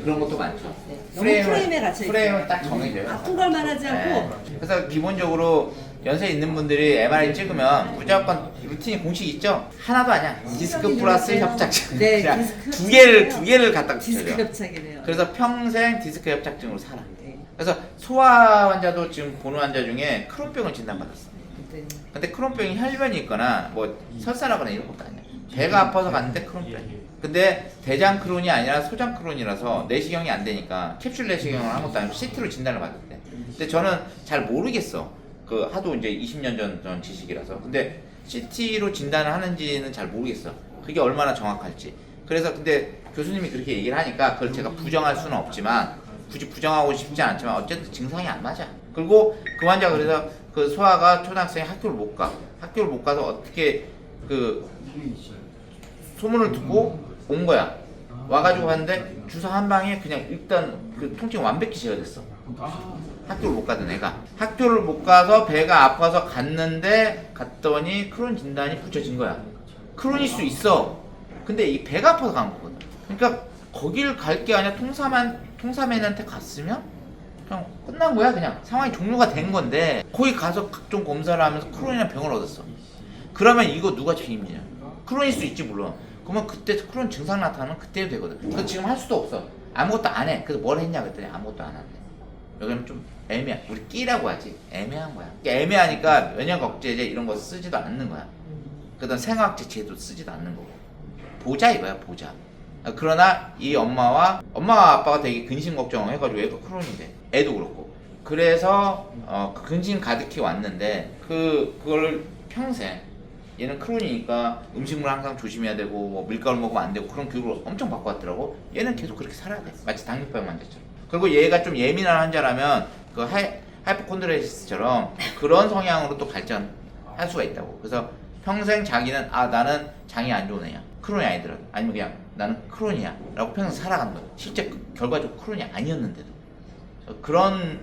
그런 것도 많죠. 네. 너무 프레임에 갇혀 있어요. 프레임은 딱 정해져요. 아픈 걸 말하지 않고 네. 그래서 기본적으로 연세 있는 분들이 MRI 찍으면 무조건 루틴이 공식이 있죠. 하나도 아니야. 디스크 플러스 협착증. 네, 그냥 디스크 두 개를 갖다 디스크 붙여요. 협착이래요. 그래서 평생 디스크 협착증으로 살아. 네. 그래서 소아 환자도 지금 보는 환자 중에 크론병을 진단받았어. 네. 근데 크론병이 혈변이 있거나 뭐 설사라거나 이런 것도 아니야. 배가 아파서 갔는데 크론병. 근데 대장 크론이 아니라 소장 크론이라서 내시경이 안 되니까 캡슐 내시경을 한 것도 아니고 CT로 진단을 받았대. 근데 저는 잘 모르겠어. 그 하도 이제 20년 전 지식이라서. 근데 CT로 진단을 하는지는 잘 모르겠어. 그게 얼마나 정확할지. 그래서 근데 교수님이 그렇게 얘기를 하니까 그걸 제가 부정할 수는 없지만 굳이 부정하고 싶지 않지만 어쨌든 증상이 안 맞아. 그리고 그 환자가 그래서 그 소아가 초등학생이 학교를 못 가. 학교를 못 가서 어떻게 그 소문을 듣고 온 거야. 와가지고 봤는데 주사 한 방에 그냥 일단 그 통증이 완벽히 제어됐어. 학교를 못 가던 애가 학교를 못 가서 배가 아파서 갔더니 크론 진단이 붙여진 거야. 크론일 수 있어. 근데 이 배가 아파서 간 거거든. 그러니까 거길 갈 게 아니라 통사맨한테 갔으면 그냥 끝난 거야. 그냥 상황이 종료가 된 건데 거기 가서 각종 검사를 하면서 크론이라는 병을 얻었어. 그러면 이거 누가 책임지냐? 크론일 수 있지 물론. 그러면 그때 크론 증상 나타나면 그때도 되거든. 그래서 지금 할 수도 없어. 아무것도 안 해. 그래서 뭘 했냐 그랬더니 아무것도 안 한대. 여기는 좀 애매해. 우리 끼라고 하지. 애매한 거야. 애매하니까 면역 억제제 이런 거 쓰지도 않는 거야. 그다음 생화학제 제도 쓰지도 않는 거고. 보자 이거야, 보자. 그러나 이 엄마 아빠가 되게 근심 걱정해가지고 애가 크론이 돼. 애도 그렇고. 그래서 그 근심 가득히 왔는데 그걸 평생 얘는 크론이니까 음식물 항상 조심해야 되고 뭐 밀가루 먹으면 안 되고 그런 교육을 엄청 받고 왔더라고. 얘는 계속 그렇게 살아야 돼. 마치 당뇨병 환자처럼. 그리고 얘가 좀 예민한 환자라면 그 하이포콘드리아시스처럼 그런 성향으로 또 발전할 수가 있다고. 그래서 평생 자기는 나는 장이 안 좋은 애야. 크론이 아니더라도 아니면 그냥 나는 크론이야 라고 평생 살아간 거야. 실제 결과적으로 크론이 아니었는데도. 그런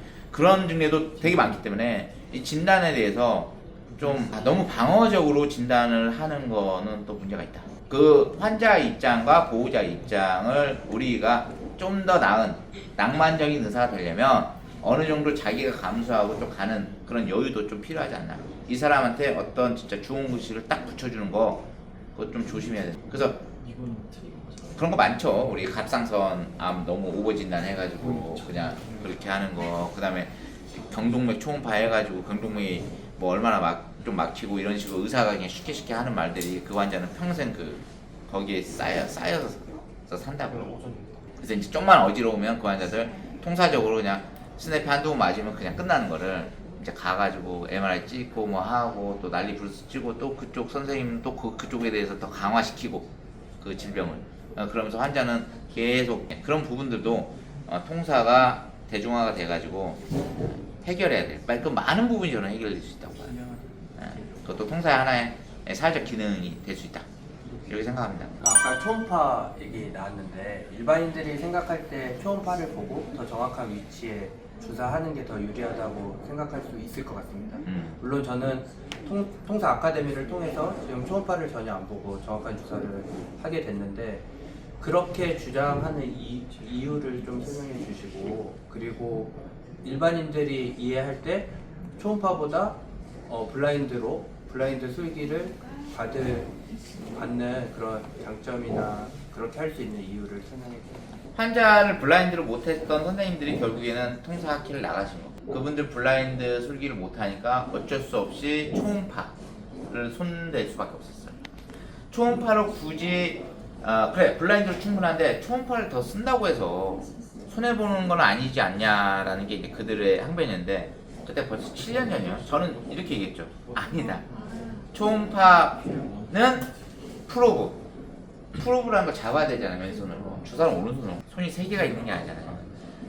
증례도 되게 많기 때문에 이 진단에 대해서 좀 너무 방어적으로 진단을 하는 거는 또 문제가 있다. 그 환자 입장과 보호자 입장을 우리가 좀 더 나은 낭만적인 의사가 되려면 어느 정도 자기가 감수하고 좀 가는 그런 여유도 좀 필요하지 않나. 이 사람한테 어떤 진짜 좋은 글씨를 딱 붙여주는 거 그거 좀 조심해야 돼. 그래서 그런 거 많죠. 우리 갑상선 암 너무 오버 진단 해가지고 그냥 그렇게 하는 거. 그 다음에 경동맥 초음파 해가지고 경동맥이 뭐 얼마나 좀 막히고 이런 식으로 의사가 그냥 쉽게 하는 말들이 그 환자는 평생 거기에 쌓여서 산다고. 그래서 이제 좀만 어지러우면 그 환자들 통사적으로 그냥 스냅 한두 번 맞으면 그냥 끝나는 거를 이제 가가지고 MRI 찍고 뭐 하고 또 난리 부르스 찍고 또 그쪽 선생님 또 그쪽에 대해서 더 강화시키고 그 질병을 그러면서 환자는 계속 그런 부분들도 통사가 대중화가 돼가지고 해결해야 돼. 그 많은 부분이 저는 해결될 수 있다고 봐요. 그것도 통사의 하나의 사회적 기능이 될 수 있다. 이렇게 생각합니다. 아까 초음파 얘기 나왔는데 일반인들이 생각할 때 초음파를 보고 더 정확한 위치에 주사하는 게 더 유리하다고 생각할 수 있을 것 같습니다. 물론 저는 통사 아카데미를 통해서 지금 초음파를 전혀 안 보고 정확한 주사를 하게 됐는데 그렇게 주장하는 이유를 좀 설명해 주시고 그리고 일반인들이 이해할 때 초음파보다 블라인드 술기를 받는 그런 장점이나 그렇게 할 수 있는 이유를 설명해 주세요. 환자를 블라인드로 못했던 선생님들이 결국에는 통사학회를 나가신 거. 그분들 블라인드 술기를 못하니까 어쩔 수 없이 초음파를 손댈 수밖에 없었어요. 초음파로 굳이 그래 블라인드로 충분한데 초음파를 더 쓴다고 해서 손해보는 건 아니지 않냐라는 게 이제 그들의 항변이었는데 그때 벌써 7년 전이요. 저는 이렇게 얘기했죠. 아니다. 초음파는 프로브라는 걸 잡아야 되잖아요. 왼손으로. 주사는 오른손으로. 손이 3개가 있는 게 아니잖아요.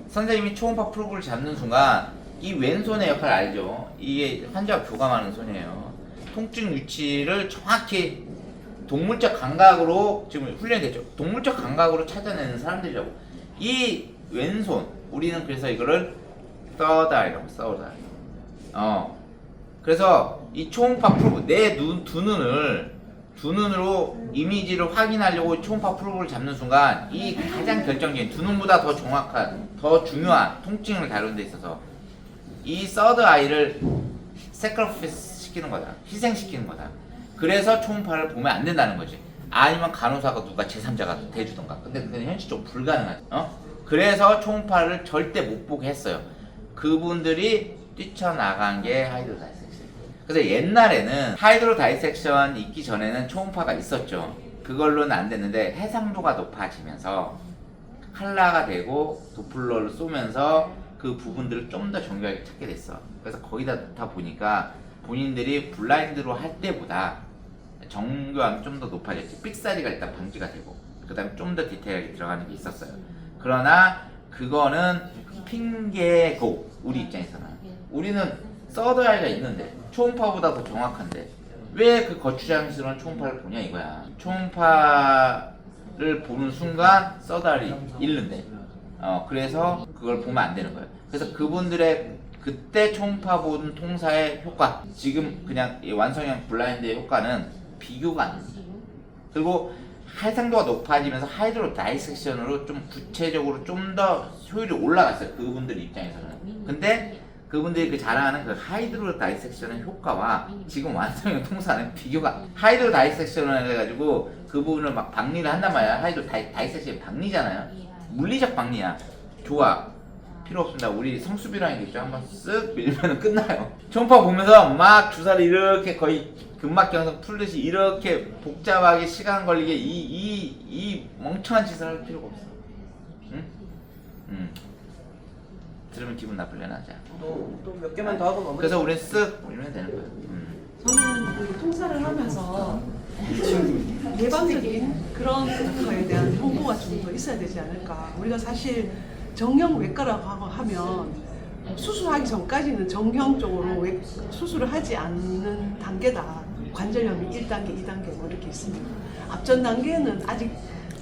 선생님이 초음파 프로브를 잡는 순간 이 왼손의 역할을 알죠. 이게 환자가 교감하는 손이에요. 통증 위치를 정확히 동물적 감각으로 지금 훈련됐죠. 동물적 감각으로 찾아내는 사람들이라고. 이 왼손 우리는 그래서 이거를 서다이라고 서다. 그래서 이 초음파 프로브 내 두 눈으로 이미지를 확인하려고 초음파 프로브를 잡는 순간 이 가장 결정적인 두 눈보다 더 정확한 더 중요한 통증을 다루는 데 있어서 이 서드 아이를 세크리피스 시키는 거다. 희생시키는 거다. 그래서 초음파를 보면 안 된다는 거지. 아니면 간호사가 누가 제3자가 대주던가. 근데 그건 현실적으로 불가능하지. 그래서 초음파를 절대 못 보게 했어요. 그분들이 뛰쳐나간 게 하이드로 다이섹션. 그래서 옛날에는 하이드로 다이섹션 있기 전에는 초음파가 있었죠. 그걸로는 안 됐는데 해상도가 높아지면서 칼라가 되고 도플러를 쏘면서 그 부분들을 좀 더 정교하게 찾게 됐어. 그래서 거기다 넣다 보니까 본인들이 블라인드로 할 때보다 정교함이 좀 더 높아졌지. 삑사리가 일단 방지가 되고 그 다음에 좀 더 디테일하게 들어가는 게 있었어요. 그러나 그거는 핑계고 우리 입장에서는 우리는 서드 아이가 있는데 초음파보다 더 정확한데 왜 그 거추장스러운 초음파를 보냐 이거야. 초음파를 보는 순간 서드 아이를 잃는데 그래서 그걸 보면 안 되는 거예요. 그래서 그분들의 그때 초음파 보는 통사의 효과 지금 그냥 완성형 블라인드의 효과는 비교가 안 돼요. 그리고 해상도가 높아지면서 하이드로 다이섹션으로 좀 구체적으로 좀 더 효율이 올라갔어요. 그분들 입장에서는. 근데 그분들이 그 자랑하는 그 하이드로 다이섹션의 효과와 지금 완성형 통사는 비교가 하이드로 다이섹션을 해가지고 그 부분을 막 박리를 한단 말이야. 하이드로 다이섹션이 박리잖아요. 물리적 박리야. 좋아. 필요 없습니다. 우리 성수비라는 게 있죠. 한번 쓱 밀면 끝나요. 초음파 보면서 막 주사를 이렇게 거의 근막경성 풀듯이 이렇게 복잡하게 시간 걸리게 이 멍청한 짓을 할 필요가 없어. 응? 들으면 기분 나쁠려나? 자. 또 몇 개만 더 하고 마무리. 그래서 우리는 쓱 올리면 되는 거야. 저는 그 통사를 하면서 예방적인 그런 거에 대한 홍보가 좀 더 있어야 되지 않을까. 우리가 사실 정형 외과라고 하면 수술하기 전까지는 정형적으로 수술을 하지 않는 단계다. 관절염이 1단계, 2단계 뭐 이렇게 있습니다. 앞전 단계는 아직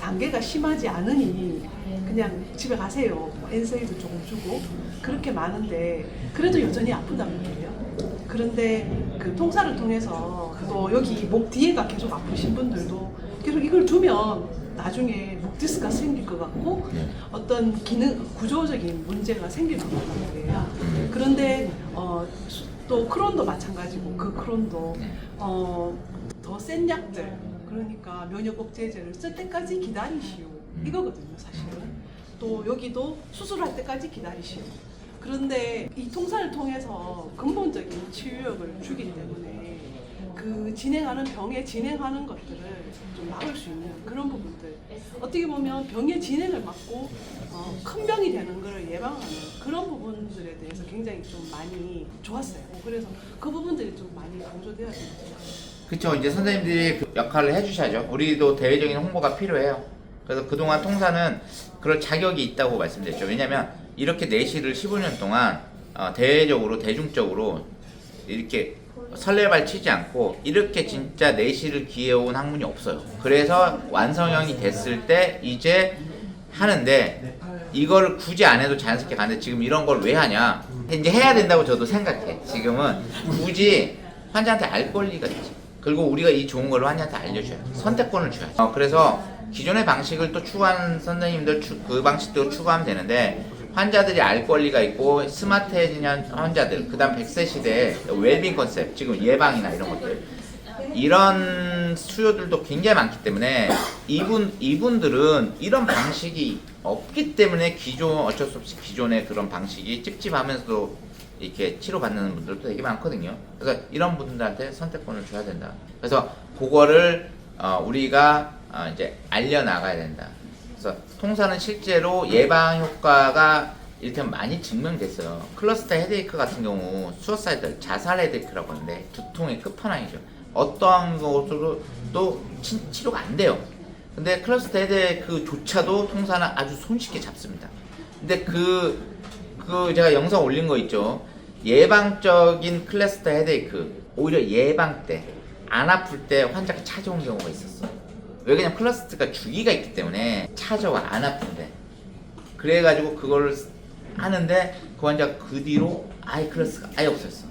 단계가 심하지 않으니 그냥 집에 가세요. 뭐 엔세이도 조금 주고 그렇게 많은데 그래도 여전히 아프단 말이에요. 그런데 그 통사를 통해서 또 여기 목 뒤에가 계속 아프신 분들도 계속 이걸 주면 나중에 목 디스크가 생길 것 같고 어떤 기능 구조적인 문제가 생길 것 같단 말이에요. 그런데 또 크론도 마찬가지고 그 크론도 더 센 약들 그러니까 면역 억제제를 쓸 때까지 기다리시오 이거거든요 사실은. 또 여기도 수술할 때까지 기다리시오. 그런데 이 통사를 통해서 근본적인 치유력을 주기 때문에 그 진행하는 병에 진행하는 것들을 좀 막을 수 있는 그런 부분들 어떻게 보면 병의 진행을 막고 큰 병이 되는 것을 예방하는 그런 부분들에 대해서 굉장히 좀 많이 좋았어요. 그래서 그 부분들이 좀 많이 강조되어야 됩니다. 그쵸. 이제 선생님들이 그 역할을 해주셔야죠. 우리도 대외적인 홍보가 필요해요. 그래서 그동안 통사는 그럴 자격이 있다고 말씀드렸죠. 왜냐면 이렇게 내시를 15년 동안 대외적으로 대중적으로 이렇게 설레발 치지 않고 이렇게 진짜 내시를 기해온 학문이 없어요. 그래서 완성형이 됐을 때 이제 하는데 이거를 굳이 안 해도 자연스럽게 가는데 지금 이런 걸 왜 하냐? 이제 해야 된다고 저도 생각해. 지금은 굳이 환자한테 알 권리가 있지. 그리고 우리가 이 좋은 걸 환자한테 알려줘요. 선택권을 줘야죠. 그래서 기존의 방식을 또 추구하는 선생님들 그 방식도 추구하면 되는데 환자들이 알 권리가 있고 스마트해진 환자들 그 다음 100세 시대에 웰빙 컨셉 지금 예방이나 이런 것들 이런 수요들도 굉장히 많기 때문에 이분들은 이런 방식이 없기 때문에 어쩔 수 없이 기존의 그런 방식이 찝찝하면서도 이렇게 치료받는 분들도 되게 많거든요. 그래서 이런 분들한테 선택권을 줘야 된다. 그래서 그거를 우리가 이제 알려나가야 된다. 그래서 통사는 실제로 예방 효과가 이를테면 많이 증명됐어요. 클러스터 헤데이크 같은 경우 수어사이드, 자살 헤데이크라고 하는데 두통의 끝판왕이죠. 어떠한 것으로도 치료가 안 돼요. 근데 클러스터 헤데이크조차도 통사는 아주 손쉽게 잡습니다. 근데 그 제가 영상 올린 거 있죠. 예방적인 클러스터 헤데이크 오히려 예방 때 안 아플 때 환자가 찾아온 경우가 있었어. 왜 그냥 클러스트가 주기가 있기 때문에 찾아와 안 아픈데 그래가지고 그거를 하는데 그 환자가 그 뒤로 아예 클러스트가 아예 없었어.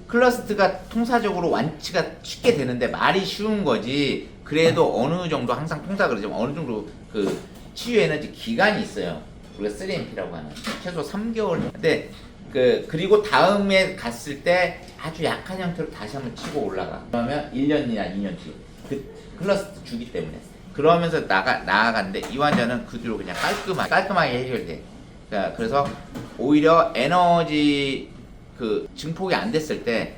클러스트가 통사적으로 완치가 쉽게 되는데 말이 쉬운 거지. 그래도 어느 정도 항상 통사 그러지만 어느 정도 그 치유 에너지 기간이 있어요. 우리가 3MP라고 하는 최소 3개월. 근데 그리고 다음에 갔을 때 아주 약한 형태로 다시 한번 치고 올라가. 그러면 1년이나 2년 뒤. 그 클러스트 주기 때문에. 그러면서 나아가는데 이 환자는 그 뒤로 그냥 깔끔하게 해결돼. 그래서 오히려 에너지 증폭이 안 됐을 때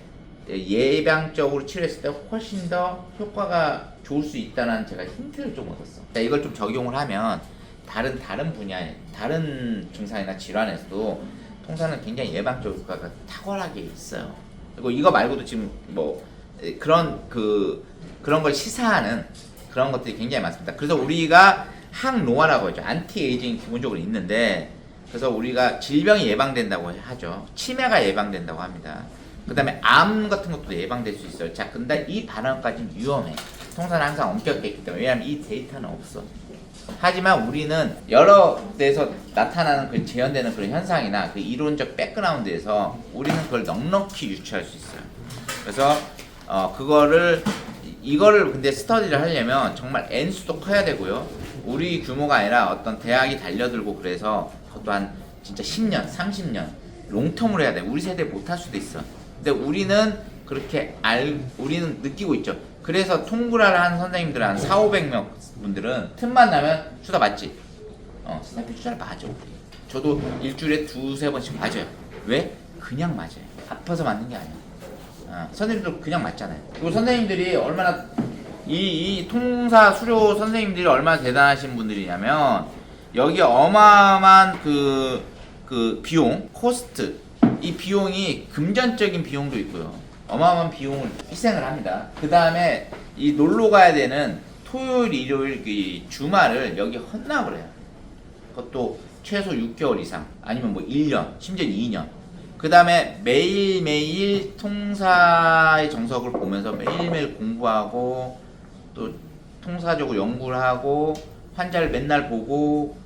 예방적으로 치료했을 때 훨씬 더 효과가 좋을 수 있다는 제가 힌트를 좀 얻었어. 이걸 좀 적용을 하면 다른 분야에 다른 증상이나 질환에서도 통사는 굉장히 예방적 효과가 탁월하게 있어요. 그리고 이거 말고도 지금 뭐 그런 걸 시사하는 그런 것들이 굉장히 많습니다. 그래서 우리가 항노화라고 하죠. 안티에이징이 기본적으로 있는데 그래서 우리가 질병이 예방된다고 하죠. 치매가 예방된다고 합니다. 그 다음에 암 같은 것도 예방될 수 있어요. 자, 근데 이 반응까지는 위험해. 통사는 항상 엄격하게 있기 때문에. 왜냐하면 이 데이터는 없어. 하지만 우리는 여러 데서 나타나는 그 재현되는 그런 현상이나 그 이론적 백그라운드에서 우리는 그걸 넉넉히 유추할 수 있어요. 그래서 이거를 근데 스터디를 하려면 정말 N수도 커야 되고요. 우리 규모가 아니라 어떤 대학이 달려들고 그래서 그것도 한 진짜 10년, 30년 롱텀으로 해야 돼. 우리 세대 못할 수도 있어. 근데 우리는 그렇게 우리는 느끼고 있죠. 그래서 통구라를 한 선생님들 한 4,500명 분들은 틈만 나면 주사 맞지? 스냅피 주사를 맞아. 저도 일주일에 2-3번씩 맞아요. 왜? 그냥 맞아요. 아파서 맞는 게 아니야. 선생님들 그냥 맞잖아요. 그리고 선생님들이 얼마나 이 통사 수료 선생님들이 얼마나 대단하신 분들이냐면 여기 어마어마한 그 비용, 코스트, 이 비용이 금전적인 비용도 있고요. 어마어마한 비용을 희생을 합니다. 그 다음에 이 놀러 가야 되는 토요일, 일요일 이 주말을 여기 헌납을 해요. 그것도 최소 6개월 이상, 아니면 뭐 1년, 심지어 2년. 그 다음에 매일매일 통사의 정석을 보면서 매일매일 공부하고 또 통사적으로 연구를 하고 환자를 맨날 보고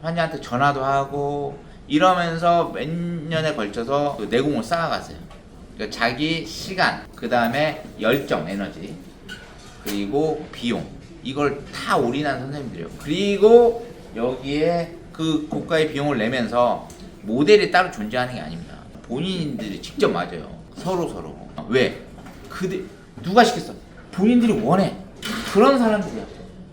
환자한테 전화도 하고 이러면서 몇 년에 걸쳐서 그 내공을 쌓아가세요. 그러니까 자기 시간, 그 다음에 열정, 에너지, 그리고 비용, 이걸 다 올인한 선생님들이에요. 그리고 여기에 그 고가의 비용을 내면서 모델이 따로 존재하는 게 아닙니다. 본인들이 직접 맞아요. 서로. 왜? 누가 시켰어? 본인들이 원해. 그런 사람들이야.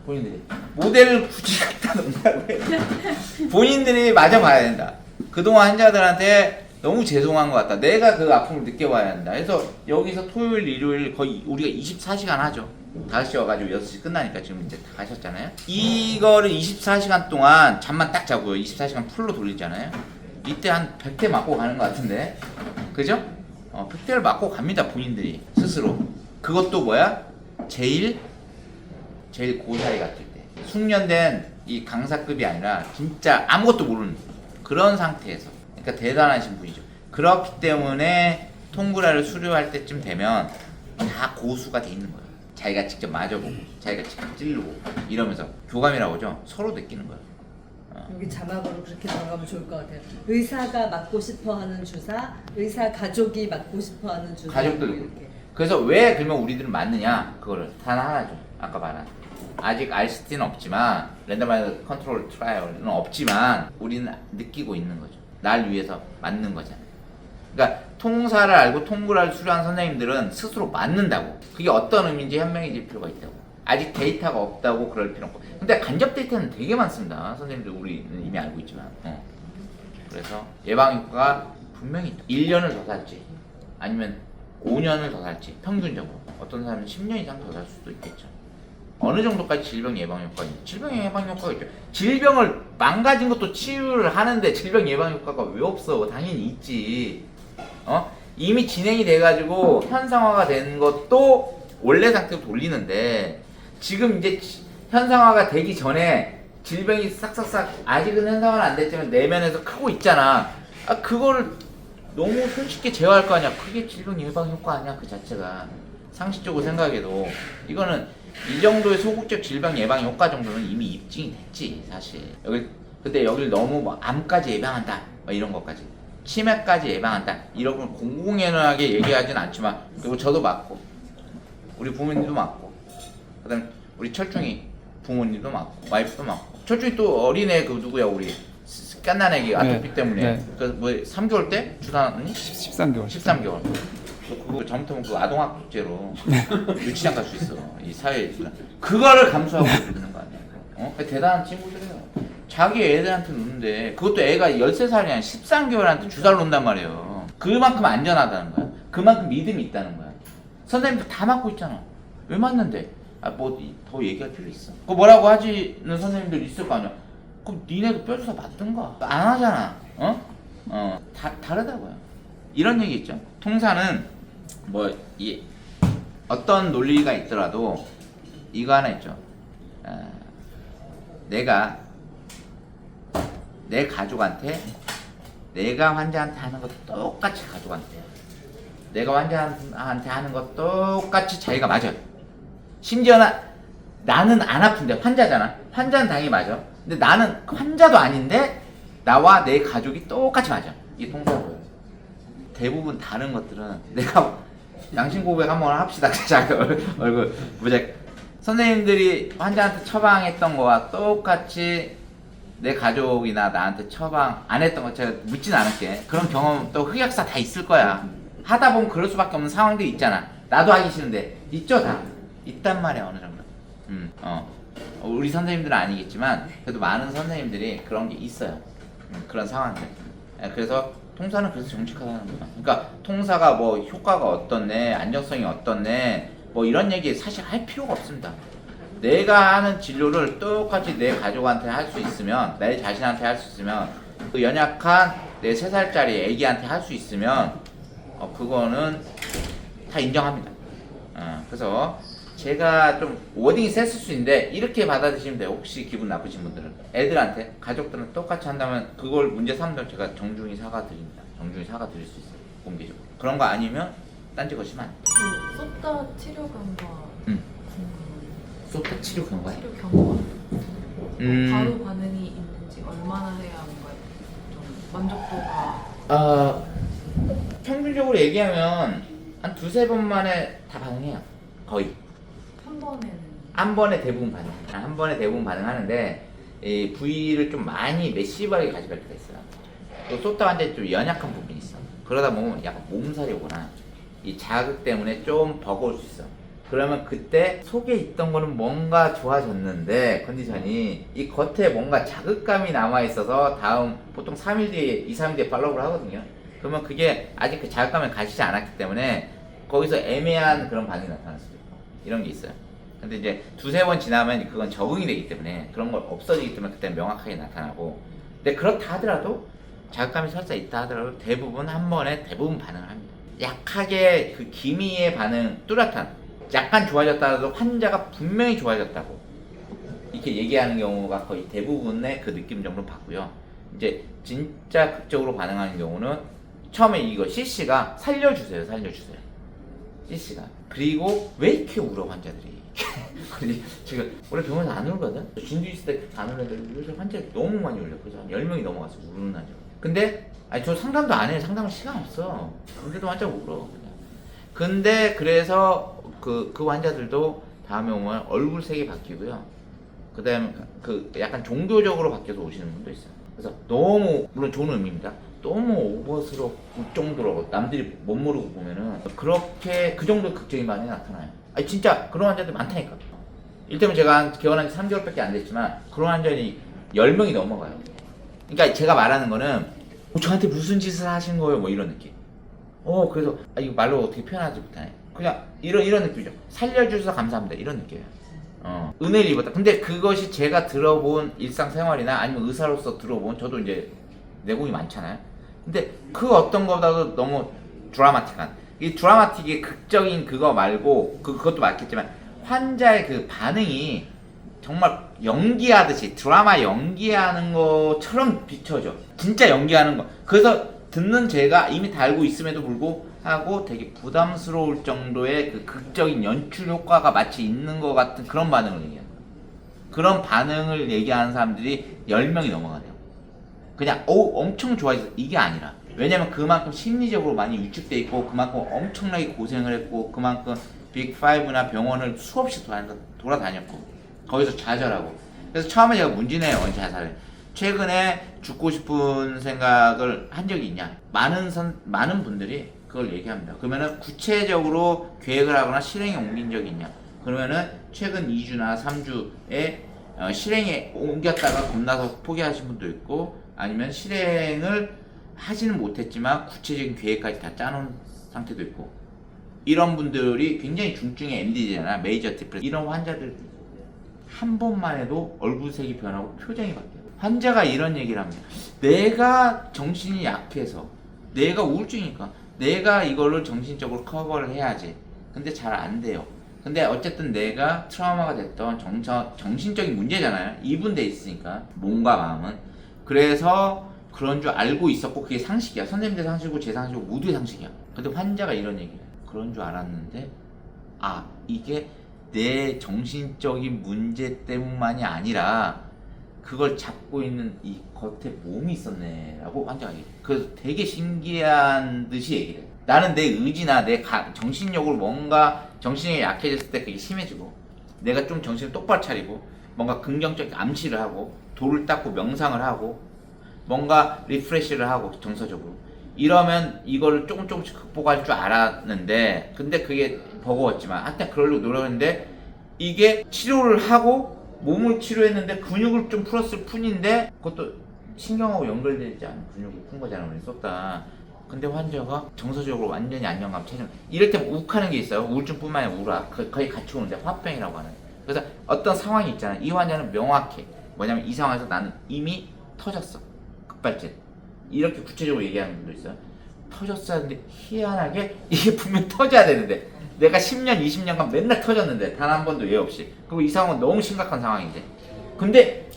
본인들이. 모델을 굳이 갖다 놓는다고 해. 본인들이 맞아봐야 된다. 그동안 환자들한테 너무 죄송한 것 같다. 내가 그 아픔을 느껴봐야 한다. 그래서 여기서 토요일, 일요일 거의 우리가 24시간 하죠. 5시 와가지고 6시 끝나니까 지금 이제 다 가셨잖아요. 이거를 24시간 동안 잠만 딱 자고요. 24시간 풀로 돌리잖아요. 이때 한 100대 맞고 가는 것 같은데. 그죠? 100대를 맞고 갑니다. 본인들이 스스로. 그것도 뭐야? 제일 고사리 같을 때. 숙련된 이 강사급이 아니라 진짜 아무것도 모르는 그런 상태에서. 그러니까 대단하신 분이죠. 그렇기 때문에 통구라를 수료할 때쯤 되면 다 고수가 돼 있는 거예요. 자기가 직접 맞아보고 자기가 직접 찌르고 이러면서 교감이라고 하죠. 서로 느끼는 거예요. 여기 자막으로 그렇게 들어가면 좋을 것 같아요. 의사가 맞고 싶어하는 주사, 의사 가족이 맞고 싶어하는 주사. 가족들도 그렇게. 그래서 왜 그러면 우리들은 맞느냐? 그거를 단 하나죠. 아까 말한. 아직 RCT는 없지만 랜덤마이즈 컨트롤 트라이얼은 없지만 우리는 느끼고 있는 거죠. 날 위해서 맞는 거잖아요. 그러니까 통사를 알고 통구라를 수료한 선생님들은 스스로 맞는다고. 그게 어떤 의미인지 현명해질 필요가 있다고. 아직 데이터가 없다고 그럴 필요 없고. 근데 간접 데이터는 되게 많습니다. 선생님들 우리는 이미 알고 있지만. 그래서 예방효과가 분명히 있다. 1년을 더 살지 아니면 5년을 더 살지 평균적으로. 어떤 사람은 10년 이상 더 살 수도 있겠죠. 어느 정도까지 질병 예방 효과가 있죠? 질병 예방 효과가 있죠. 질병을 망가진 것도 치유를 하는데 질병 예방 효과가 왜 없어? 당연히 있지. 이미 진행이 돼가지고 현상화가 된 것도 원래 상태로 돌리는데 지금 이제 현상화가 되기 전에 질병이 싹싹싹 아직은 현상화는 안 됐지만 내면에서 크고 있잖아. 그거를 너무 손쉽게 제어할 거 아니야. 그게 질병 예방 효과 아니야. 그 자체가 상식적으로 생각해도 이거는 이 정도의 소극적 질병 예방 효과 정도는 이미 입증이 됐지 사실. 근데 여기를 너무 뭐 암까지 예방한다 뭐 이런 것까지 치매까지 예방한다 이런 걸 공공연하게 얘기하진 않지만, 그리고 저도 맞고 우리 부모님도 맞고 그다음에 우리 철중이 부모님도 맞고 와이프도 맞고. 철중이 또 어린애 그 누구야 우리 깐난애기 아토피 때문에 네. 그 뭐 3개월 때 주사했니? 13개월. 13개월. 그거 잘못하면 그 아동학대죄로 유치장 갈 수 있어. 이 사회에. 그거를 감수하고 있는 거 아니야. 대단한 친구들이에요. 자기 애들한테 놓는데 그것도 애가 13살이 아니라 13개월한테 주사를 놓는단 말이에요. 그만큼 안전하다는 거야. 그만큼 믿음이 있다는 거야. 선생님들 다 맞고 있잖아. 왜 맞는데? 뭐 더 얘기할 필요 있어? 그 뭐라고 하지는 선생님들 있을 거 아니야. 그럼 니네도 뼈주사 맞든가. 안 하잖아. 다르다고요. 이런 얘기 있죠. 통사는 뭐 어떤 논리가 있더라도 이거 하나 있죠. 내가 내 가족한테 내가 환자한테 하는 것 똑같이 가족한테, 내가 환자한테 하는 것 똑같이 자기가 맞아요. 심지어 나는 안 아픈데 환자잖아. 환자는 당연히 맞아. 근데 나는 환자도 아닌데 나와 내 가족이 똑같이 맞아. 이게 통사고요. 대부분 다른 것들은 내가 양심 고백 한번 합시다. 자기 얼굴 무작. 선생님들이 환자한테 처방했던 거와 똑같이 내 가족이나 나한테 처방 안 했던 거 제가 묻진 않을게. 그런 경험 또 흑역사 다 있을 거야. 하다 보면 그럴 수밖에 없는 상황들이 있잖아. 나도 하기 싫은데 있죠. 다 있단 말이야. 어느 정도. 우리 선생님들은 아니겠지만 그래도 많은 선생님들이 그런 게 있어요. 그런 상황들. 그래서 통사는 그래서 정직하다는 거야. 그러니까 통사가 뭐 효과가 어떻네, 안정성이 어떻네, 뭐 이런 얘기 사실 할 필요가 없습니다. 내가 하는 진료를 똑같이 내 가족한테 할 수 있으면, 내 자신한테 할 수 있으면, 그 연약한 내 3살짜리 애기한테 할 수 있으면 그거는 다 인정합니다. 그래서 제가 좀 워딩이 셌을 수 있는데 이렇게 받아들이시면 돼요. 혹시 기분 나쁘신 분들은 애들한테, 가족들은 똑같이 한다면 그걸 문제 삼으면 제가 정중히 사과드립니다. 정중히 사과드릴 수 있어요. 공개적으로. 그런 거 아니면 딴지 거시면 안 돼요. 그 쏟다 치료 경과 소파 치료 경과요? 치료 경과 바로 반응이 있는지 얼마나 해야 뭔가 좀 만족도가 평균적으로 얘기하면 한 2-3번 만에 다 반응해요. 거의. 한 번에는 한 번에 대부분 반응. 한 번에 대부분 반응하는데 이 부위를 좀 많이 매시브하게 가져갈 때가 있어요. 또 소타 환자에 좀 연약한 부분이 있어. 그러다 보면 약간 몸살이 오거나 이 자극 때문에 좀 버거울 수 있어. 그러면 그때 속에 있던 거는 뭔가 좋아졌는데 컨디션이 이 겉에 뭔가 자극감이 남아있어서 다음 보통 3일 뒤에 2-3일 뒤에 팔로우를 하거든요. 그러면 그게 아직 그 자극감을 가시지 않았기 때문에 거기서 애매한 그런 반응이 나타날 수도 있고 이런 게 있어요. 근데 이제 2-3번 지나면 그건 적응이 되기 때문에 그런 걸 없어지기 때문에 그때 명확하게 나타나고, 근데 그렇다 하더라도 자극감이 살짝 있다 하더라도 대부분 한 번에 대부분 반응을 합니다. 약하게 그 기미의 반응, 뚜렷한 약간 좋아졌다 하더라도 환자가 분명히 좋아졌다고 이렇게 얘기하는 경우가 거의 대부분의 그 느낌 정도 받고요. 이제 진짜 극적으로 반응하는 경우는 처음에 이거 CC가 살려주세요. CC가. 그리고 왜 이렇게 울어 환자들이. 지금 원래 병원에서 안 울거든? 진주 있을 때 안 울는데 요새 환자들이 너무 많이 울려. 그래서 한 10명이 넘어갔어 우는 환자. 근데 아니 저 상담도 안 해. 상담할 시간 없어. 근데도 환자가 울어 그냥. 근데 그래서 그 환자들도 다음에 오면 얼굴 색이 바뀌고요. 그 다음에 그 약간 종교적으로 바뀌어서 오시는 분도 있어요. 그래서 너무, 물론 좋은 의미입니다. 너무 오버스러울 정도로 남들이 못 모르고 보면은 그렇게 그 정도 극적인 반응이 나타나요. 아니 진짜 그런 환자들 많다니까. 이를테면 제가 개원한 지 3개월밖에 안 됐지만 그런 환자들이 10명이 넘어가요. 그러니까 제가 말하는 거는 저한테 무슨 짓을 하신 거예요 뭐 이런 느낌. 그래서 이거 말로 어떻게 표현하지 못하네. 그냥 이런 느낌이죠. 살려주셔서 감사합니다 이런 느낌이에요. 은혜를 입었다. 근데 그것이 제가 들어본 일상생활이나 아니면 의사로서 들어본, 저도 이제 내공이 많잖아요. 근데 그 어떤 거보다도 너무 드라마틱한, 이 드라마틱의 극적인 그거 말고 그것도 맞겠지만 환자의 그 반응이 정말 연기하듯이 드라마 연기하는 것처럼 비춰져. 진짜 연기하는 거. 그래서 듣는 제가 이미 다 알고 있음에도 불구하고 되게 부담스러울 정도의 그 극적인 연출 효과가 마치 있는 것 같은 그런 반응을 얘기하는 거예요. 그런 반응을 얘기하는 사람들이 10명이 넘어가네요. 그냥 엄청 좋아해서 이게 아니라, 왜냐면 그만큼 심리적으로 많이 위축돼 있고 그만큼 엄청나게 고생을 했고 그만큼 빅5나 병원을 수없이 돌아다녔고 거기서 좌절하고, 그래서 처음에 제가 문진해요. 자살을 최근에 죽고 싶은 생각을 한 적이 있냐, 많은 분들이 그걸 얘기합니다. 그러면은 구체적으로 계획을 하거나 실행에 옮긴 적이 있냐, 그러면은 최근 2주나 3주에 실행에 옮겼다가 겁나서 포기하신 분도 있고, 아니면 실행을 하지는 못했지만 구체적인 계획까지 다 짜놓은 상태도 있고, 이런 분들이 굉장히 중증의 MDD나 메이저 디프레션, 이런 환자들 한 번만 해도 얼굴색이 변하고 표정이 바뀌어요. 환자가 이런 얘기를 합니다. 내가 정신이 약해서, 내가 우울증이니까 내가 이걸로 정신적으로 커버를 해야지. 근데 잘 안 돼요. 근데 어쨌든 내가 트라우마가 됐던 정신적인 문제잖아요. 이분돼 있으니까 몸과 마음은. 그래서 그런 줄 알고 있었고 그게 상식이야. 선생님들 상식이고 제 상식이고 모두의 상식이야. 근데 환자가 이런 얘기를 해요. 그런 줄 알았는데 이게 내 정신적인 문제 때문만이 아니라 그걸 잡고 있는 이 겉에 몸이 있었네 라고 환자가 얘기해. 그래서 되게 신기한 듯이 얘기를 해. 나는 내 의지나 내 정신력으로 뭔가 정신이 약해졌을 때 그게 심해지고, 내가 좀 정신을 똑바로 차리고 뭔가 긍정적인 암시를 하고 돌을 닦고 명상을 하고 뭔가 리프레시를 하고 정서적으로 이러면 이거를 조금씩 극복할 줄 알았는데, 근데 그게 버거웠지만 하여튼 그러려고 노력했는데, 이게 치료를 하고 몸을 치료했는데 근육을 좀 풀었을 뿐인데 그것도 신경하고 연결되지 않은 근육을 푼 거잖아 우리 쏟다. 근데 환자가 정서적으로 완전히 안정감 찾는 이럴 때 욱하는 게 있어요. 우울증뿐만 아니라 우울증 거의 같이 오는데 화병이라고 하는. 그래서 어떤 상황이 있잖아. 이 환자는 명확해. 뭐냐면 이 상황에서 나는 이미 터졌어. 급발진. 이렇게 구체적으로 얘기하는 분도 있어요. 터졌어야 하는데 희한하게 이게 분명 터져야 되는데 내가 10년, 20년간 맨날 터졌는데 단 한 번도 예 없이. 그리고 이 상황은 너무 심각한 상황인데. 근데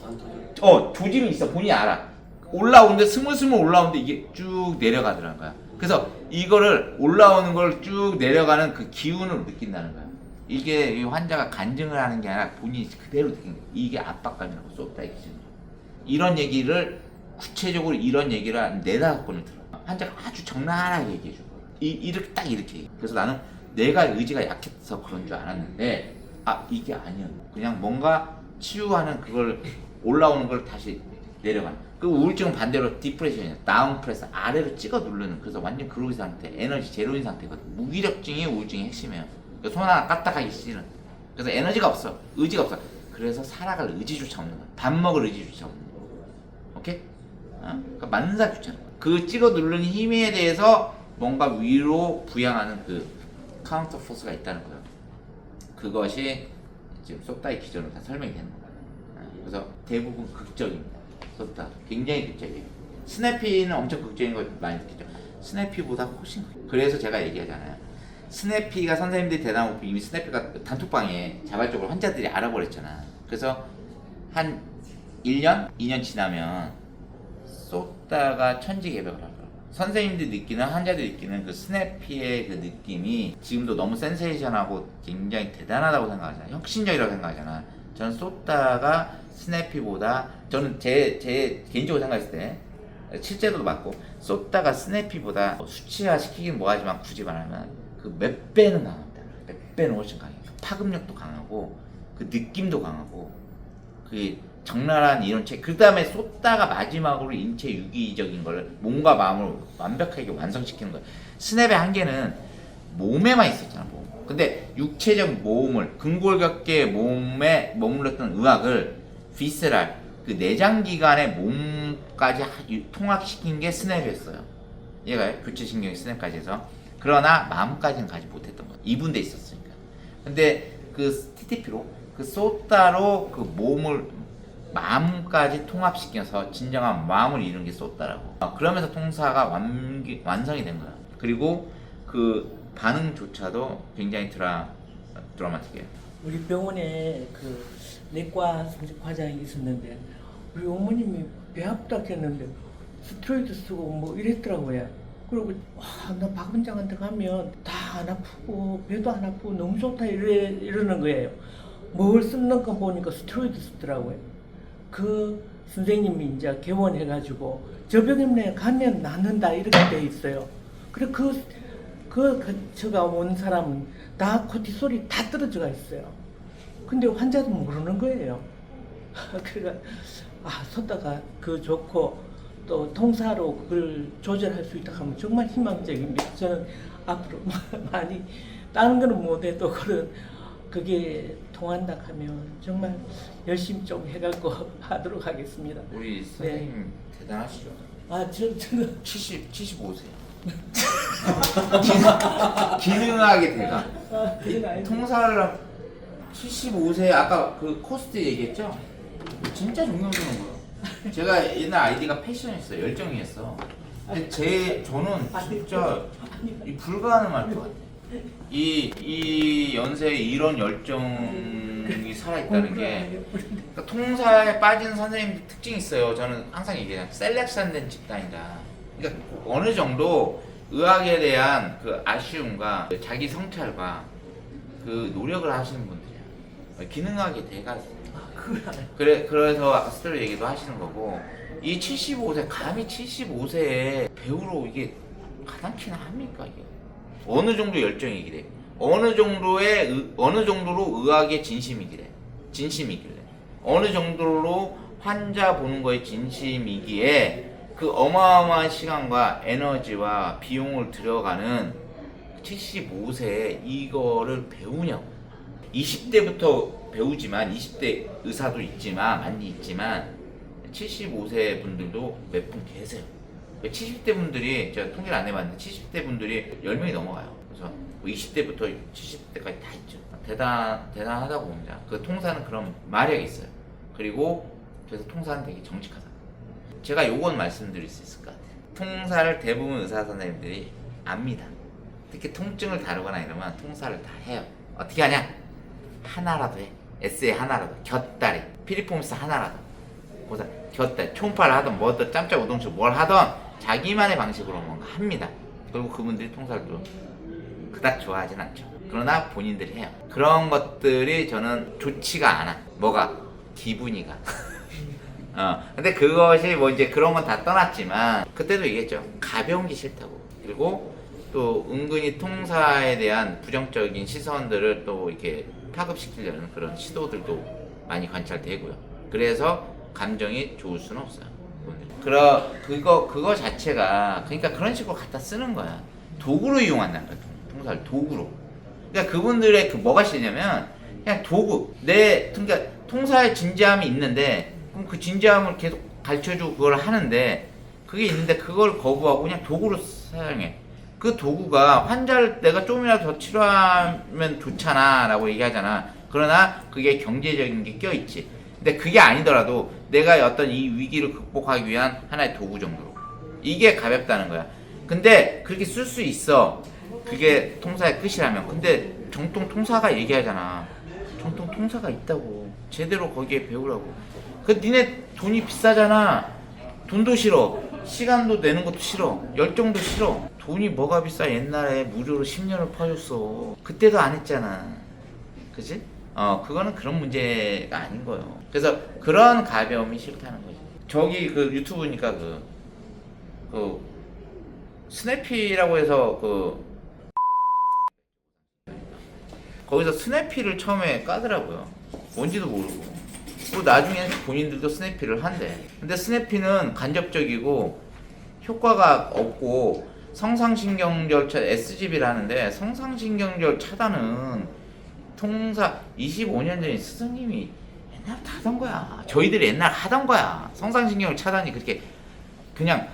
조짐이 있어. 본인이 알아. 올라오는데 스물스물 올라오는데 이게 쭉 내려가더라는 거야. 그래서 이거를 올라오는 걸 쭉 내려가는 그 기운을 느낀다는 거야. 이게 이 환자가 간증을 하는 게 아니라 본인이 그대로 느낀 거야. 이게 압박감이라고 쏟다 기준. 이런 얘기를 구체적으로 이런 얘기를 한 4-5번을 들어. 환자가 아주 적나라하게 얘기해 줘. 이렇게 딱 이렇게 얘기해. 그래서 나는 내가 의지가 약해서 그런 줄 알았는데 이게 아니야. 그냥 뭔가 치유하는 그걸 올라오는 걸 다시 내려가는. 그 우울증은 반대로 디프레션이야. 다운 프레스 아래로 찍어 누르는. 그래서 완전 그로기 상태, 에너지 제로인 상태거든. 무기력증이 우울증의 핵심이에요. 그러니까 손 하나 까딱하기 싫은. 그래서 에너지가 없어, 의지가 없어. 그래서 살아갈 의지조차 없는 거야. 밥 먹을 의지조차 없는 거야. 오케이? 그러니까 만사 귀찮아. 그 찍어 누르는 힘에 대해서 뭔가 위로 부양하는 그 카운터 포스가 있다는 거예요. 그것이 지금 쏟다의 기전으로 다 설명이 되는 거예요. 그래서 대부분 극적입니다. 쏟다 굉장히 극적이에요. 스냅피는 엄청 극적인 걸 많이 느끼죠. 스냅피보다 훨씬 극적. 그래서 제가 얘기하잖아요. 스냅피가 선생님들이 대단하고 이미 스냅피가 단톡방에 자발적으로 환자들이 알아버렸잖아. 그래서 한 1년? 2년 지나면 쏟다가 천지개벽을 하더라고요. 선생님들이 느끼는, 환자들이 느끼는 그 스냅피의 그 느낌이 지금도 너무 센세이션하고 굉장히 대단하다고 생각하잖아요. 혁신적이라고 생각하잖아. 저는 쏟다가 스냅피보다, 저는 제 개인적으로 생각했을 때 실제로도 맞고, 쏟다가 스냅피보다 수치화 시키긴 뭐하지만 굳이 말하면 그 몇 배는 강합니다. 몇 배는 훨씬 강해요. 파급력도 강하고 그 느낌도 강하고 그 적나라한 이론체. 그 다음에 쏟다가 마지막으로 인체 유기적인 걸 몸과 마음을 완벽하게 완성시키는 거예요. 스냅의 한계는 몸에만 있었잖아. 몸. 근데 육체적 모험을, 근골격계 몸에 머물렀던 의학을 비세랄, 그 내장기관의 몸까지 통합시킨 게 스냅이었어요. 얘가 교체신경이 스냅까지 해서. 그러나 마음까지는 가지 못했던 거예요. 이분돼 있었으니까. 근데 그 TTP로, 그 쏟다로 그 몸을, 마음까지 통합시켜서 진정한 마음을 이룬 게 쏟다라고. 그러면서 통사가 완성이 된 거야. 그리고 그 반응조차도 굉장히 드라마틱해요. 우리 병원에 그 내과 과장이 있었는데 우리 어머님이 배 아프다고 했는데 스테로이드 쓰고 뭐 이랬더라고요. 그리고 나 박 원장한테 가면 다 안 아프고 배도 안 아프고 너무 좋다 이러는 거예요. 뭘 쓰는 거 보니까 스테로이드 쓰더라고요. 그 선생님이 이제 개원해가지고 저 병원에 가면 낫는다 이렇게 돼 있어요. 그래 제가 온 사람은 다 코티솔이 다 떨어져가 있어요. 근데 환자도 모르는 거예요. 그래가 쏟다가 그 좋고 또 통사로 그걸 조절할 수 있다 하면 정말 희망적입니다. 저는 앞으로 많이 다른 거는 못해도 그게 통한다 하면 정말 열심히 좀 해갖고 하도록 하겠습니다. 우리 선생님 대단하시죠? 저는 75세. 기능하게 대가. 통사를 75세, 아까 그 코스트 얘기했죠? 진짜 존경스러운 거예요. 제가 옛날 아이디가 패션이었어요. 열정이었어. 근데 저는 진짜 불가능할 것 같아요. 이 연세에 이런 열정이 살아있다는 게. 그러니까 통사에 빠지는 선생님들 특징이 있어요. 저는 항상 얘기해요. 셀렉션된 집단이다. 그러니까 어느 정도 의학에 대한 그 아쉬움과 자기 성찰과 그 노력을 하시는 분들이야. 기능하게 돼가지고. 그래서 아까 스테로 얘기도 하시는 거고, 이 75세, 감히 75세에 배우로 이게 가당키나 합니까, 이게? 어느 정도 열정이길래, 어느 정도로 의학의 진심이길래, 어느 정도로 환자 보는 거에 진심이기에 그 어마어마한 시간과 에너지와 비용을 들여가는 75세에 이거를 배우냐고. 20대부터 배우지만, 20대 의사도 있지만, 많이 있지만, 75세 분들도 몇 분 계세요. 70대 분들이 제가 통계를 안 해봤는데 70대 분들이 10명이 넘어가요. 그래서 뭐 20대부터 70대까지 다 있죠. 대단하다고 봅니다. 그 통사는 그런 마력이 있어요. 그리고 그래서 통사는 되게 정직하다. 제가 요건 말씀드릴 수 있을 것 같아요. 통사를 대부분 의사 선생님들이 압니다. 특히 통증을 다루거나 이러면 통사를 다 해요. 어떻게 하냐? 하나라도 해. 에세이 하나라도, 곁다리, 피리폼스 하나라도. 보자, 곁다리, 초음파를 하던 뭐든 짬짜 우동식 뭘 하던 자기만의 방식으로 뭔가 합니다. 그리고 그분들이 통사를 또 그닥 좋아하진 않죠. 그러나 본인들이 해요. 그런 것들이 저는 좋지가 않아. 뭐가? 기분이가. 근데 그것이 뭐 이제 그런 건 다 떠났지만 그때도 얘기했죠. 가벼운 게 싫다고. 그리고 또 은근히 통사에 대한 부정적인 시선들을 또 이렇게 파급시키려는 그런 시도들도 많이 관찰되고요. 그래서 감정이 좋을 수는 없어요. 그거 자체가 그러니까 그런 식으로 갖다 쓰는 거야. 도구로 이용한다는 거야. 통사를 도구로. 그러니까 그분들의 그 뭐가 싫냐면 그냥 도구. 그러니까 통사에 진지함이 있는데 그럼 그 진지함을 계속 가르쳐주고 그걸 하는데 그게 있는데 그걸 거부하고 그냥 도구로 사용해. 그 도구가 환자를 내가 조금이라도 더 치료하면 좋잖아 라고 얘기하잖아. 그러나 그게 경제적인 게 껴있지. 근데 그게 아니더라도 내가 어떤 이 위기를 극복하기 위한 하나의 도구 정도로 이게 가볍다는 거야. 근데 그렇게 쓸 수 있어. 그게 통사의 끝이라면. 근데 정통 통사가 얘기하잖아. 정통 통사가 있다고. 제대로 거기에 배우라고. 그 니네 돈이 비싸잖아. 돈도 싫어. 시간도 내는 것도 싫어. 열정도 싫어. 돈이 뭐가 비싸. 옛날에 무료로 10년을 퍼줬어. 그때도 안 했잖아. 그치? 그거는 그런 문제가 아닌 거예요. 그래서 그런 가벼움이 싫다는 거지. 저기 그 유튜브니까 그 스냅피라고 해서 거기서 스냅피를 처음에 까더라고요. 뭔지도 모르고. 그리고 나중에 본인들도 스냅피를 한대. 근데 스냅피는 간접적이고 효과가 없고 성상신경절 SGB를 하는데 성상신경절 차단은 통사 25년 전에 스승님이 옛날부터 하던 거야. 저희들이 옛날 하던 거야. 성상신경절 차단이 그렇게 그냥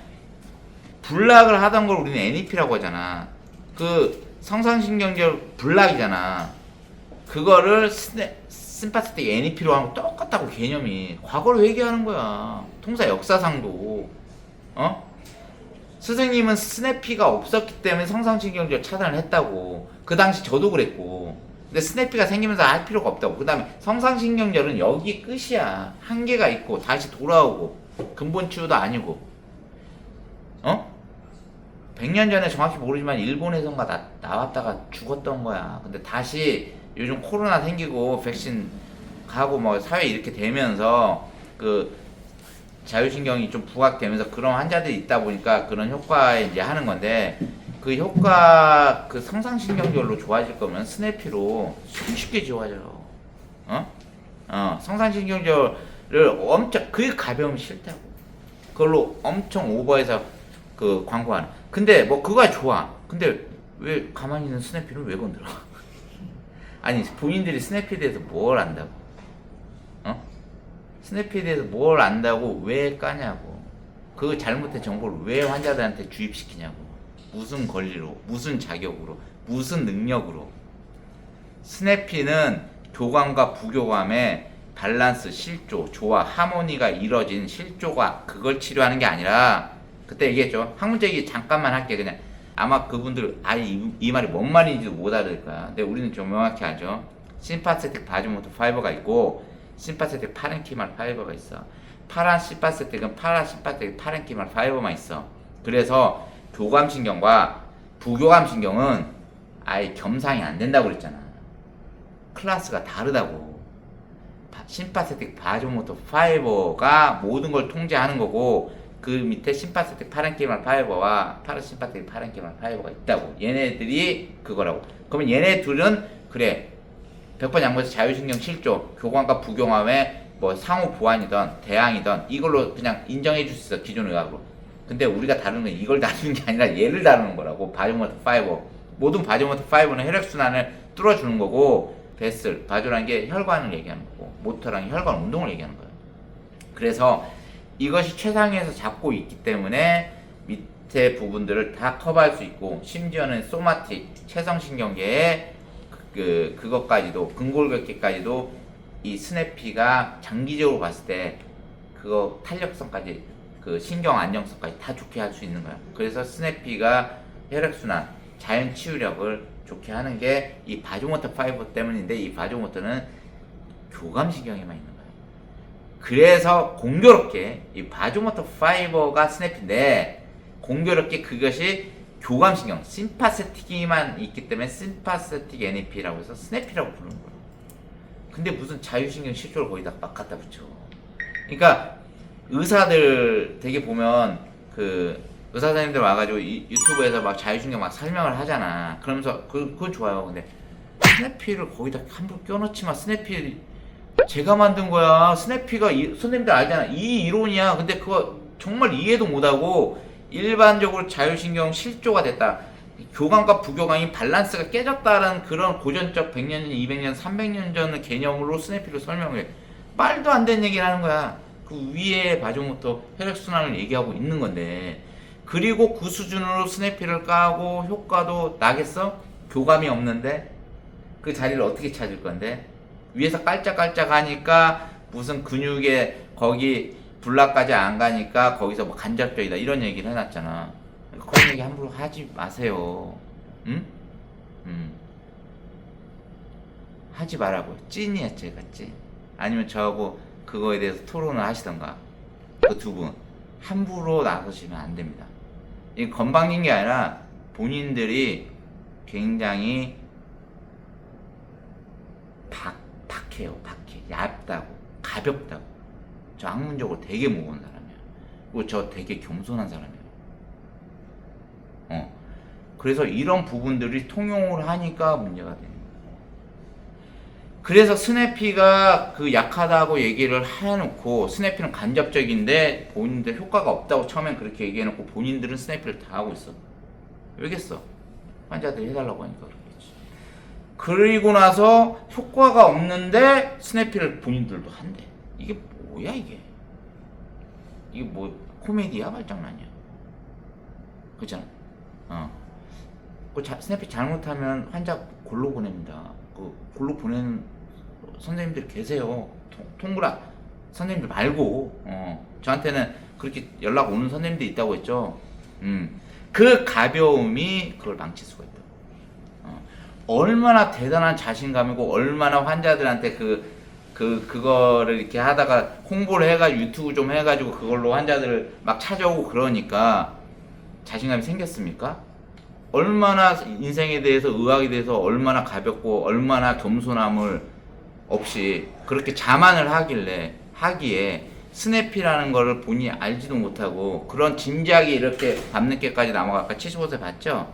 블락을 하던 걸 우리는 NEP라고 하잖아. 그 성상신경절 블락이잖아. 그거를 심파세틱 NEP로 하면 똑같다고 개념이. 과거를 회귀하는 거야. 통사 역사상도. 스승님은 스냅피가 없었기 때문에 성상신경절 차단을 했다고. 그 당시 저도 그랬고. 근데 스냅피가 생기면서 할 필요가 없다고. 그 다음에 성상신경절은 여기 끝이야. 한계가 있고 다시 돌아오고 근본 치유도 아니고. 100년 전에 정확히 모르지만 일본에선가 나왔다가 죽었던 거야. 근데 다시 요즘 코로나 생기고 백신 가고 뭐 사회 이렇게 되면서 그 자율신경이 좀 부각되면서 그런 환자들이 있다 보니까 그런 효과에 이제 하는 건데 그 효과 그 성상신경절로 좋아질 거면 스냅피로 쉽게 좋아져. 성상신경절을 엄청 그 가벼움이 싫다고. 그걸로 엄청 오버해서 그 광고하는. 근데 뭐 그거야 좋아. 근데 왜 가만히 있는 스냅피를 왜 건드려? 아니 본인들이 스냅피에 대해서 뭘 안다고? 스냅피에 대해서 뭘 안다고 왜 까냐고. 그 잘못된 정보를 왜 환자들한테 주입시키냐고. 무슨 권리로, 무슨 자격으로, 무슨 능력으로. 스냅피는 교감과 부교감의 밸런스, 실조, 조화, 하모니가 이뤄진 실조가 그걸 치료하는 게 아니라 그때 얘기했죠. 학문적 얘기 잠깐만 할게. 그냥 아마 그분들 이 말이 뭔 말인지도 못 알아들 거야. 근데 우리는 좀 명확히 알죠. 심파세틱 바즈모토 파이버가 있고 심파세틱 파렌키말 파이버가 있어. 파라심파세틱은 파라심파세틱 파렌키말 파이버만 있어. 그래서 교감신경과 부교감신경은 아예 겸상이 안 된다고 그랬잖아. 클래스가 다르다고. 심파세틱 바즈모토 파이버가 모든 걸 통제하는 거고 그 밑에 심파세틱 파렌키말 파이버와 파라심파세틱 파렌키말 파이버가 있다고. 얘네들이 그거라고. 그러면 얘네 둘은 그래 100번 양보해서 자율신경 실조, 교감과 부교감의 뭐 상호 보완이든 대항이든 이걸로 그냥 인정해 줄 수 있어. 기존 의학으로. 근데 우리가 다루는 건 이걸 다루는 게 아니라 얘를 다루는 거라고. 바즈모토 파이버. 모든 바즈모토 파이버는 혈액순환을 뚫어주는 거고 바즈라는 게 혈관을 얘기하는 거고 모터랑 혈관 운동을 얘기하는 거예요. 그래서 이것이 최상위에서 잡고 있기 때문에 밑에 부분들을 다 커버할 수 있고, 심지어는 소마틱, 체성신경계의 그것까지도, 근골격계까지도 이 스냅피가 장기적으로 봤을 때 그거 탄력성까지, 그 신경 안정성까지 다 좋게 할 수 있는 거야. 그래서 스냅피가 혈액순환, 자연 치유력을 좋게 하는 게 이 바조모터 파이버 때문인데, 이 바조모터는 교감신경에만 있는 거야. 그래서 공교롭게 이 바조모터 파이버가 스냅인데, 공교롭게 그것이 교감신경, 심파세틱이만 있기 때문에 심파세틱 NEP라고 해서 스냅이라고 부르는 거야. 근데 무슨 자율신경 실조를 거기다 막 갖다 붙여. 그러니까 의사들 되게 보면 그 의사 선생님들 와가지고 유튜브에서 막 자율신경 막 설명을 하잖아. 그러면서 그건 좋아요. 근데 스냅피를 거기다 함부로 껴넣지만, 스냅피 제가 만든 거야. 스냅피가 선생님들 알잖아. 이 이론이야. 근데 그거 정말 이해도 못하고 일반적으로 자율신경 실조가 됐다, 교감과 부교감이 밸런스가 깨졌다는 그런 고전적 100년, 200년, 300년 전 개념으로 스냅피를 설명해. 말도 안 되는 얘기를 하는 거야. 그 위에 바조모터 혈액순환을 얘기하고 있는 건데, 그리고 그 수준으로 스냅피를 까고 효과도 나겠어? 교감이 없는데 그 자리를 어떻게 찾을 건데? 위에서 깔짝깔짝 하니까 무슨 근육에 거기 블락까지 안 가니까 거기서 뭐 간접적이다 이런 얘기를 해놨잖아. 그런 얘기 함부로 하지 마세요. 응? 하지 말라고. 찐이야, 제가 찐. 아니면 저하고 그거에 대해서 토론을 하시던가. 그 두 분 함부로 나서시면 안 됩니다. 이 건방진 게 아니라 본인들이 굉장히 박해요. 박해. 얇다고, 가볍다고. 저 학문적으로 되게 무거운 사람이야. 그리고 저 되게 겸손한 사람이에요. 그래서 이런 부분들이 통용을 하니까 문제가 되는 거예요. 그래서 스냅피가 그 약하다고 얘기를 해놓고, 스냅피는 간접적인데 본인들 효과가 없다고 처음엔 그렇게 얘기해놓고 본인들은 스냅피를 다 하고 있어. 왜겠어? 환자들이 해달라고 하니까 그렇겠지. 그리고 나서 효과가 없는데 스냅피를 본인들도 한대. 이게 뭐야 이게? 이게 뭐 코미디야 말장난이야? 그렇잖아. 그 스냅피 잘못하면 환자 골로 보냅니다. 그 골로 보내는 선생님들이 계세요. 통구라 선생님들 말고, 저한테는 그렇게 연락 오는 선생님들이 있다고 했죠. 그 가벼움이 그걸 망칠 수가 있다. 얼마나 대단한 자신감이고, 얼마나 환자들한테 그거를 이렇게 하다가 홍보를 해가지고 유튜브 좀 해가지고 그걸로 환자들을 막 찾아오고 그러니까 자신감이 생겼습니까? 얼마나 인생에 대해서, 의학에 대해서 얼마나 가볍고 얼마나 겸손함을 없이 그렇게 자만을 하기에 스냅피라는 거를 본인이 알지도 못하고 그런 진지하게 이렇게 밤늦게까지 남아가 아까 75세 봤죠?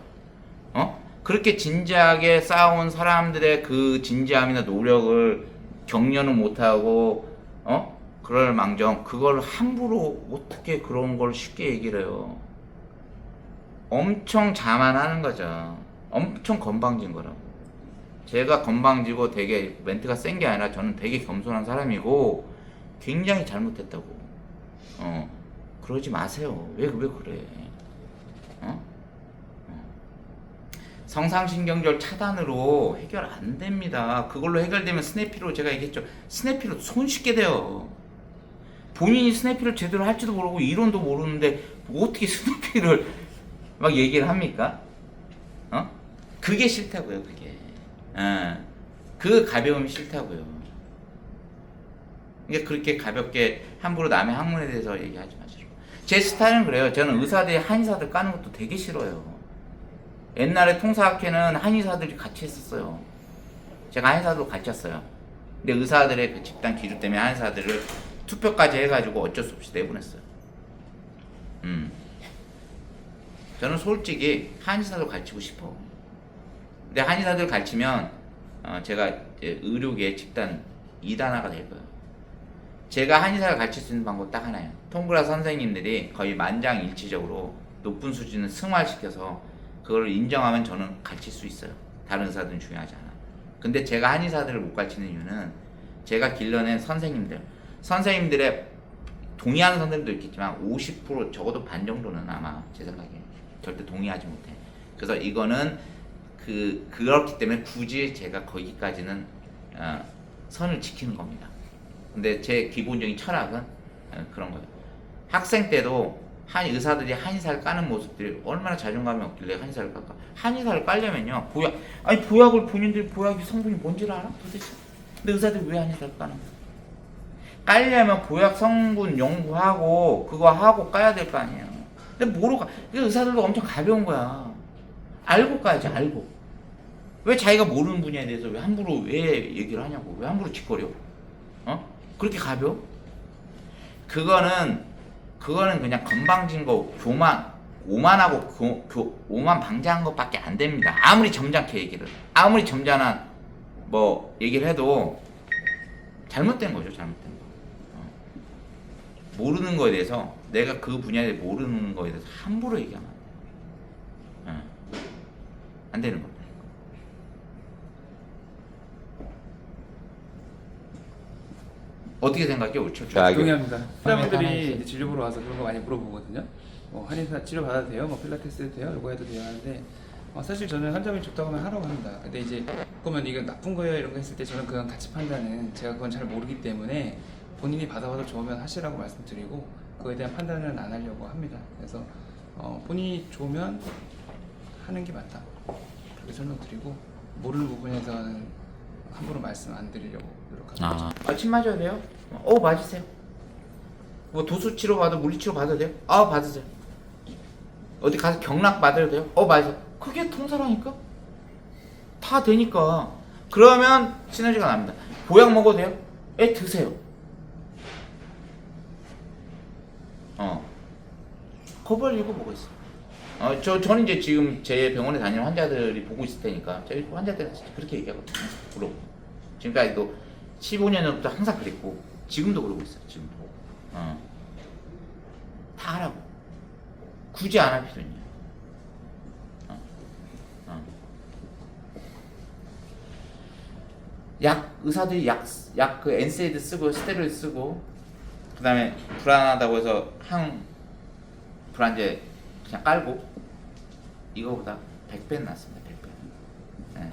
그렇게 진지하게 싸운 사람들의 그 진지함이나 노력을 격려는 못하고 그럴 망정 그걸 함부로 어떻게 그런 걸 쉽게 얘기를 해요. 엄청 자만하는 거죠. 엄청 건방진 거라고. 제가 건방지고 되게 멘트가 센 게 아니라 저는 되게 겸손한 사람이고 굉장히 잘못했다고. 그러지 마세요. 왜 그래? 성상신경절 차단으로 해결 안 됩니다. 그걸로 해결되면 스냅피로, 제가 얘기했죠. 스냅피로 손쉽게 돼요. 본인이 스냅피를 제대로 할지도 모르고 이론도 모르는데 뭐 어떻게 스냅피를 막 얘기를 합니까? 그게 싫다고요, 그게. 그 가벼움이 싫다고요. 그러니까 그렇게 가볍게 함부로 남의 학문에 대해서 얘기하지 마시고. 제 스타일은 그래요. 저는 의사들이 한의사들 까는 것도 되게 싫어요. 옛날에 통사학회는 한의사들이 같이 했었어요. 제가 한의사도 같이 했어요. 근데 의사들의 그 집단 기류 때문에 한의사들을 투표까지 해가지고 어쩔 수 없이 내보냈어요. 저는 솔직히 한의사들 가르치고 싶어. 근데 한의사들 가르치면 제가 이제 의료계 집단 2단화가 될 거예요. 제가 한의사를 가르칠 수 있는 방법 딱 하나예요. 통구라 선생님들이 거의 만장일치적으로 높은 수준을 승화시켜서 그걸 인정하면 저는 가르칠 수 있어요. 다른 의사들은 중요하지 않아. 근데 제가 한의사들을 못 가르치는 이유는 제가 길러낸 선생님들의 동의하는 선생님도 있겠지만 50% 적어도 반 정도는 아마 제 생각에 절대 동의하지 못해. 그래서 이거는 그렇기 때문에 굳이 제가 거기까지는 선을 지키는 겁니다. 근데 제 기본적인 철학은 그런 거예요. 학생 때도 의사들이 한의사를 까는 모습들이 얼마나 자존감이 없길래 한의사를 깔까? 한의사를 깔려면요, 보약을 본인들이 보약이 성분이 뭔지를 알아? 도대체? 근데 의사들이 왜 한의사를 까는 거야? 깔려면 보약 성분 연구하고 그거 하고 까야 될 거 아니에요. 근데 모르고 의사들도 엄청 가벼운 거야. 알고 까야지, 알고. 왜 자기가 모르는 분야에 대해서 왜 함부로 왜 얘기를 하냐고. 왜 함부로 짓거려? 그렇게 가벼워? 그거는 그냥 건방진 거, 오만하고 오만 방자한 것밖에 안 됩니다. 아무리 점잖게 얘기를, 아무리 점잖한 뭐 얘기를 해도 잘못된 거죠, 잘못된 거. 모르는 거에 대해서, 내가 그 분야에 모르는 거에 대해서 함부로 얘기하면 안 되는 겁니다. 어떻게 생각해, 우철? 동의합니다. 환자분들이 이제 진료 보러 와서 그런 거 많이 물어보거든요. 한의사 치료 받아도 돼요? 필라테스 해도 돼요? 요거 해도 돼요? 하는데 사실 저는 환자분이 좋다고 하면 하라고 합니다. 근데 이제 그러면 이건 나쁜 거예요? 이런 거 했을 때 저는 그건 가치 판단은 제가 그건 잘 모르기 때문에 본인이 받아봐도 좋으면 하시라고 말씀드리고 그거에 대한 판단은 안 하려고 합니다. 그래서 본인이 좋으면 하는 게 맞다. 그렇게 설명드리고 모르는 부분에서는 함부로 말씀 안 드리려고 노력합니다. 침 맞아야 돼요? 맞으세요. 뭐 도수 치료 받아도 물리 치료 받아도 돼요? 받으세요. 어디 가서 경락 받아도 돼요? 맞아요. 그게 통사라니까? 다 되니까. 그러면 시너지가 납니다. 보약 먹어도 돼요? 드세요. 겁을 이유가 뭐가 있어? 저는 이제 지금 제 병원에 다니는 환자들이 보고 있을 테니까 저희 환자들한테 그렇게 얘기하거든요. 물어보고. 지금까지도 15년 전부터 항상 그랬고 지금도 그러고 있어요. 지금도. 다 하라고. 굳이 안 할 필요 있냐. 의사들이 그 엔세이드 쓰고 스테로이드 쓰고 그 다음에 불안하다고 해서 불안제 그냥 깔고 이거보다 100배는 낫습니다. 100배. 네.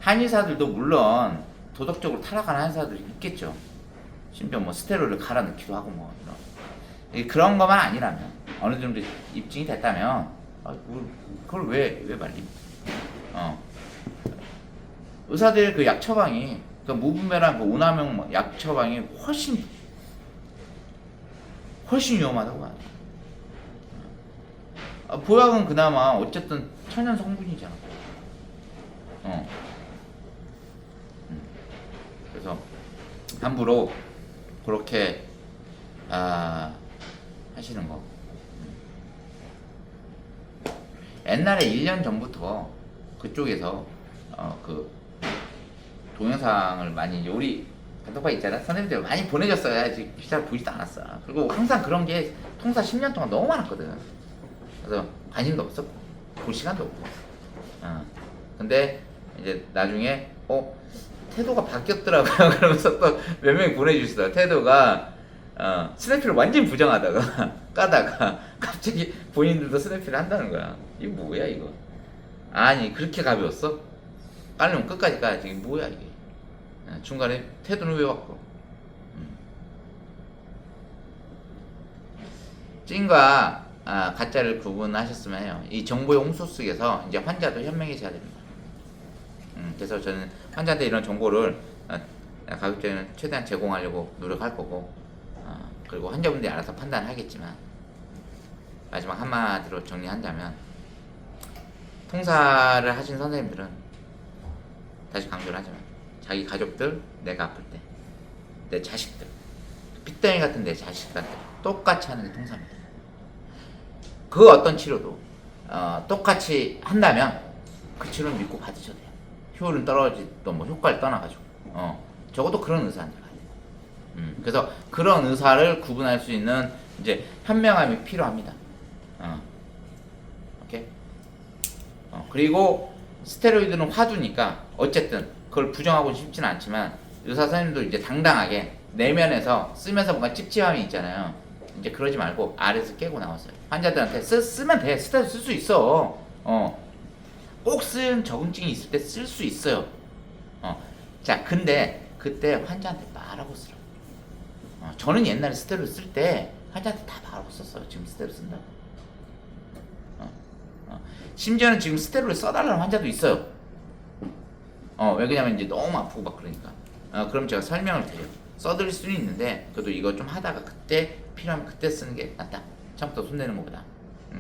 한의사들도 물론 도덕적으로 타락하는 한의사들이 있겠죠. 심지어 뭐 스테로이드를 갈아 넣기도 하고 뭐 그런 것만 아니라면 어느 정도 입증이 됐다면 그걸 왜 말립니까? 의사들 그 약 처방이 무분별한 그 오남용 약 처방이 훨씬 위험하다고 봐요. 보약은 그나마 어쨌든 천연 성분이잖아. 그래서 함부로 그렇게 하시는 거. 옛날에 1년 전부터 그쪽에서 그 동영상을 많이 우리 단톡방 있잖아. 선생님들 많이 보내줬어요. 아직 잘 보지도 않았어. 그리고 항상 그런 게 통사 10년 동안 너무 많았거든. 그래서 관심도 없었고 볼 시간도 없고. 근데 이제 나중에 태도가 바뀌었더라고요. 그러면서 또 몇 명이 보내주시더라. 태도가 스냅필을 완전히 부정하다가 까다가 갑자기 본인들도 스냅필을 한다는 거야. 이거 뭐야 이거? 아니 그렇게 가벼웠어? 깔려면 끝까지 까야지. 이게 뭐야 이게? 중간에 태도는 왜 바꿔? 찐과 가짜를 구분하셨으면 해요. 이 정보의 홍수 속에서 이제 환자도 현명해져야 됩니다. 그래서 저는 환자한테 이런 정보를 가급적이면 최대한 제공하려고 노력할 거고, 그리고 환자분들이 알아서 판단하겠지만 마지막 한마디로 정리한다면 통사를 하신 선생님들은 다시 강조를 하지만 자기 가족들, 내가 아플 때, 내 자식들, 핏덩이 같은 내 자식한테 똑같이 하는 게 통사입니다. 그 어떤 치료도 똑같이 한다면 그 치료는 믿고 받으셔도 돼요. 효율은 떨어지도 뭐 효과를 떠나가지고 적어도 그런 의사한테 가야 돼요. 그래서 그런 의사를 구분할 수 있는 이제 현명함이 필요합니다. 오케이. 그리고 스테로이드는 화두니까 어쨌든 그걸 부정하고 싶지는 않지만 의사 선생님도 이제 당당하게 내면에서 쓰면서 뭔가 찝찝함이 있잖아요. 이제 그러지 말고 아래에서 깨고 나왔어요. 환자들한테 쓰면 돼. 스테로이드 쓸 수 있어. 꼭 쓴 적응증이 있을 때 쓸 수 있어요. 자, 근데 그때 환자한테 말하고 쓰라고. 저는 옛날에 스테로이드 쓸 때 환자한테 다 말하고 썼어요. 지금 스테로이드 쓴다고. 심지어는 지금 스테로이드 써달라는 환자도 있어요. 왜 그러냐면 이제 너무 아프고 막 그러니까. 그럼 제가 설명을 드려요. 써드릴 수는 있는데 그래도 이거 좀 하다가 그때 필요하면 그때 쓰는 게 낫다. 처음부터 손 내는 것보다.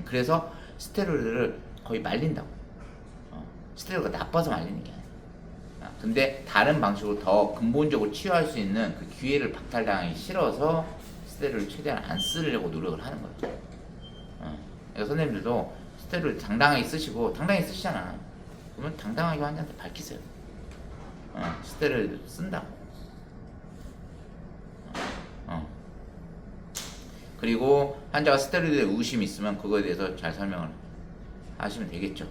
그래서 스테로이드를 거의 말린다고. 스테로이드가 나빠서 말리는 게 아니야. 근데 다른 방식으로 더 근본적으로 치유할 수 있는 그 기회를 박탈당하기 싫어서 스테로이드를 최대한 안 쓰려고 노력을 하는 거예요. 그러니까 선생님들도 스테로이드 당당하게 쓰시고, 당당하게 쓰시잖아. 그러면 당당하게 환자한테 밝히세요. 스테로이드 쓴다고. 그리고 환자가 스테로이드에 의심이 있으면 그거에 대해서 잘 설명을 하시면 되겠죠.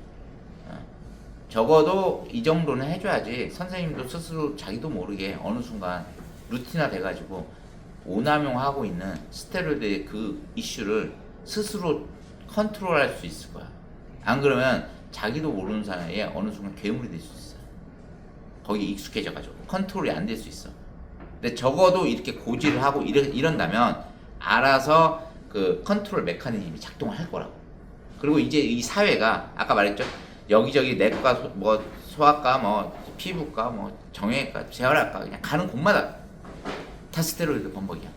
적어도 이 정도는 해줘야지 선생님도 스스로 자기도 모르게 어느 순간 루틴화 돼가지고 오남용하고 있는 스테로이드의 그 이슈를 스스로 컨트롤할 수 있을 거야. 안 그러면 자기도 모르는 사이에 어느 순간 괴물이 될 수 있어. 거기 익숙해져가지고 컨트롤이 안 될 수 있어. 근데 적어도 이렇게 고지를 하고 이런다면 알아서 그 컨트롤 메커니즘이 작동을 할 거라고. 그리고 이제 이 사회가 아까 말했죠. 여기저기 내과, 뭐 소아과, 뭐 피부과, 뭐 정형외과, 재활학과 그냥 가는 곳마다 다 스테로이드 범벅이야.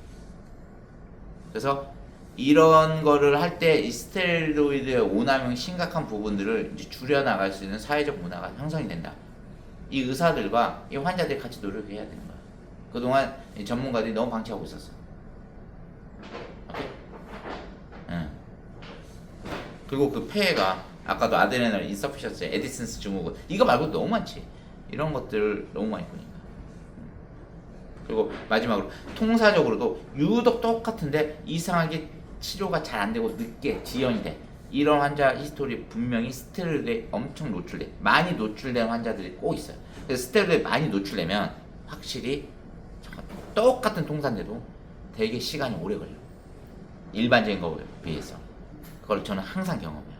그래서 이런 거를 할 때 이 스테로이드의 오남용 심각한 부분들을 이제 줄여나갈 수 있는 사회적 문화가 형성이 된다. 이 의사들과 이 환자들이 같이 노력해야 되는 거야. 그동안 이 전문가들이 너무 방치하고 있었어. 오케이? 그리고 그 폐해가 아까도 아드레날 인서피션스, 에디슨스 증후군 이거 말고 너무 많지. 이런 것들 너무 많이 보니까. 그리고 마지막으로 통사적으로도 유독 똑같은데 이상하게 치료가 잘 안 되고 늦게 지연이 돼. 이런 환자 히스토리 분명히 스테로이드에 엄청 노출돼. 많이 노출된 환자들이 꼭 있어요. 그래서 스테로이드에 많이 노출되면 확실히 똑같은 통사인데도 되게 시간이 오래 걸려. 일반적인 거에 비해서. 그걸 저는 항상 경험해요.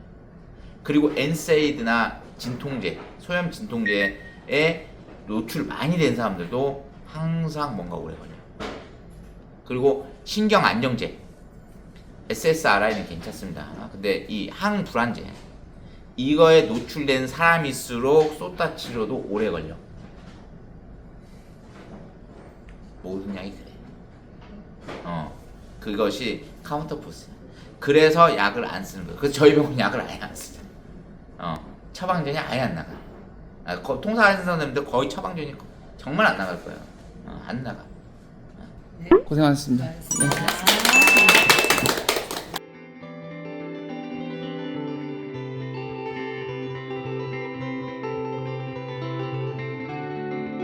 그리고 엔세이드나 진통제, 소염 진통제에 노출 많이 된 사람들도 항상 뭔가 오래 걸려요. 그리고 신경 안정제, SSRI는 괜찮습니다. 근데 이 항불안제, 이거에 노출된 사람일수록 쏟다 치료도 오래 걸려. 모든 약이 그래. 그것이 카운터포스야. 그래서 약을 안 쓰는 거예요. 그래서 저희 병원 약을 아예 안 쓰죠. 처방전이 아예 안 나가. 통사하는 선생님들 거의 처방전이 정말 안 나갈 거예요. 안 나가. 고생하셨습니다. 네.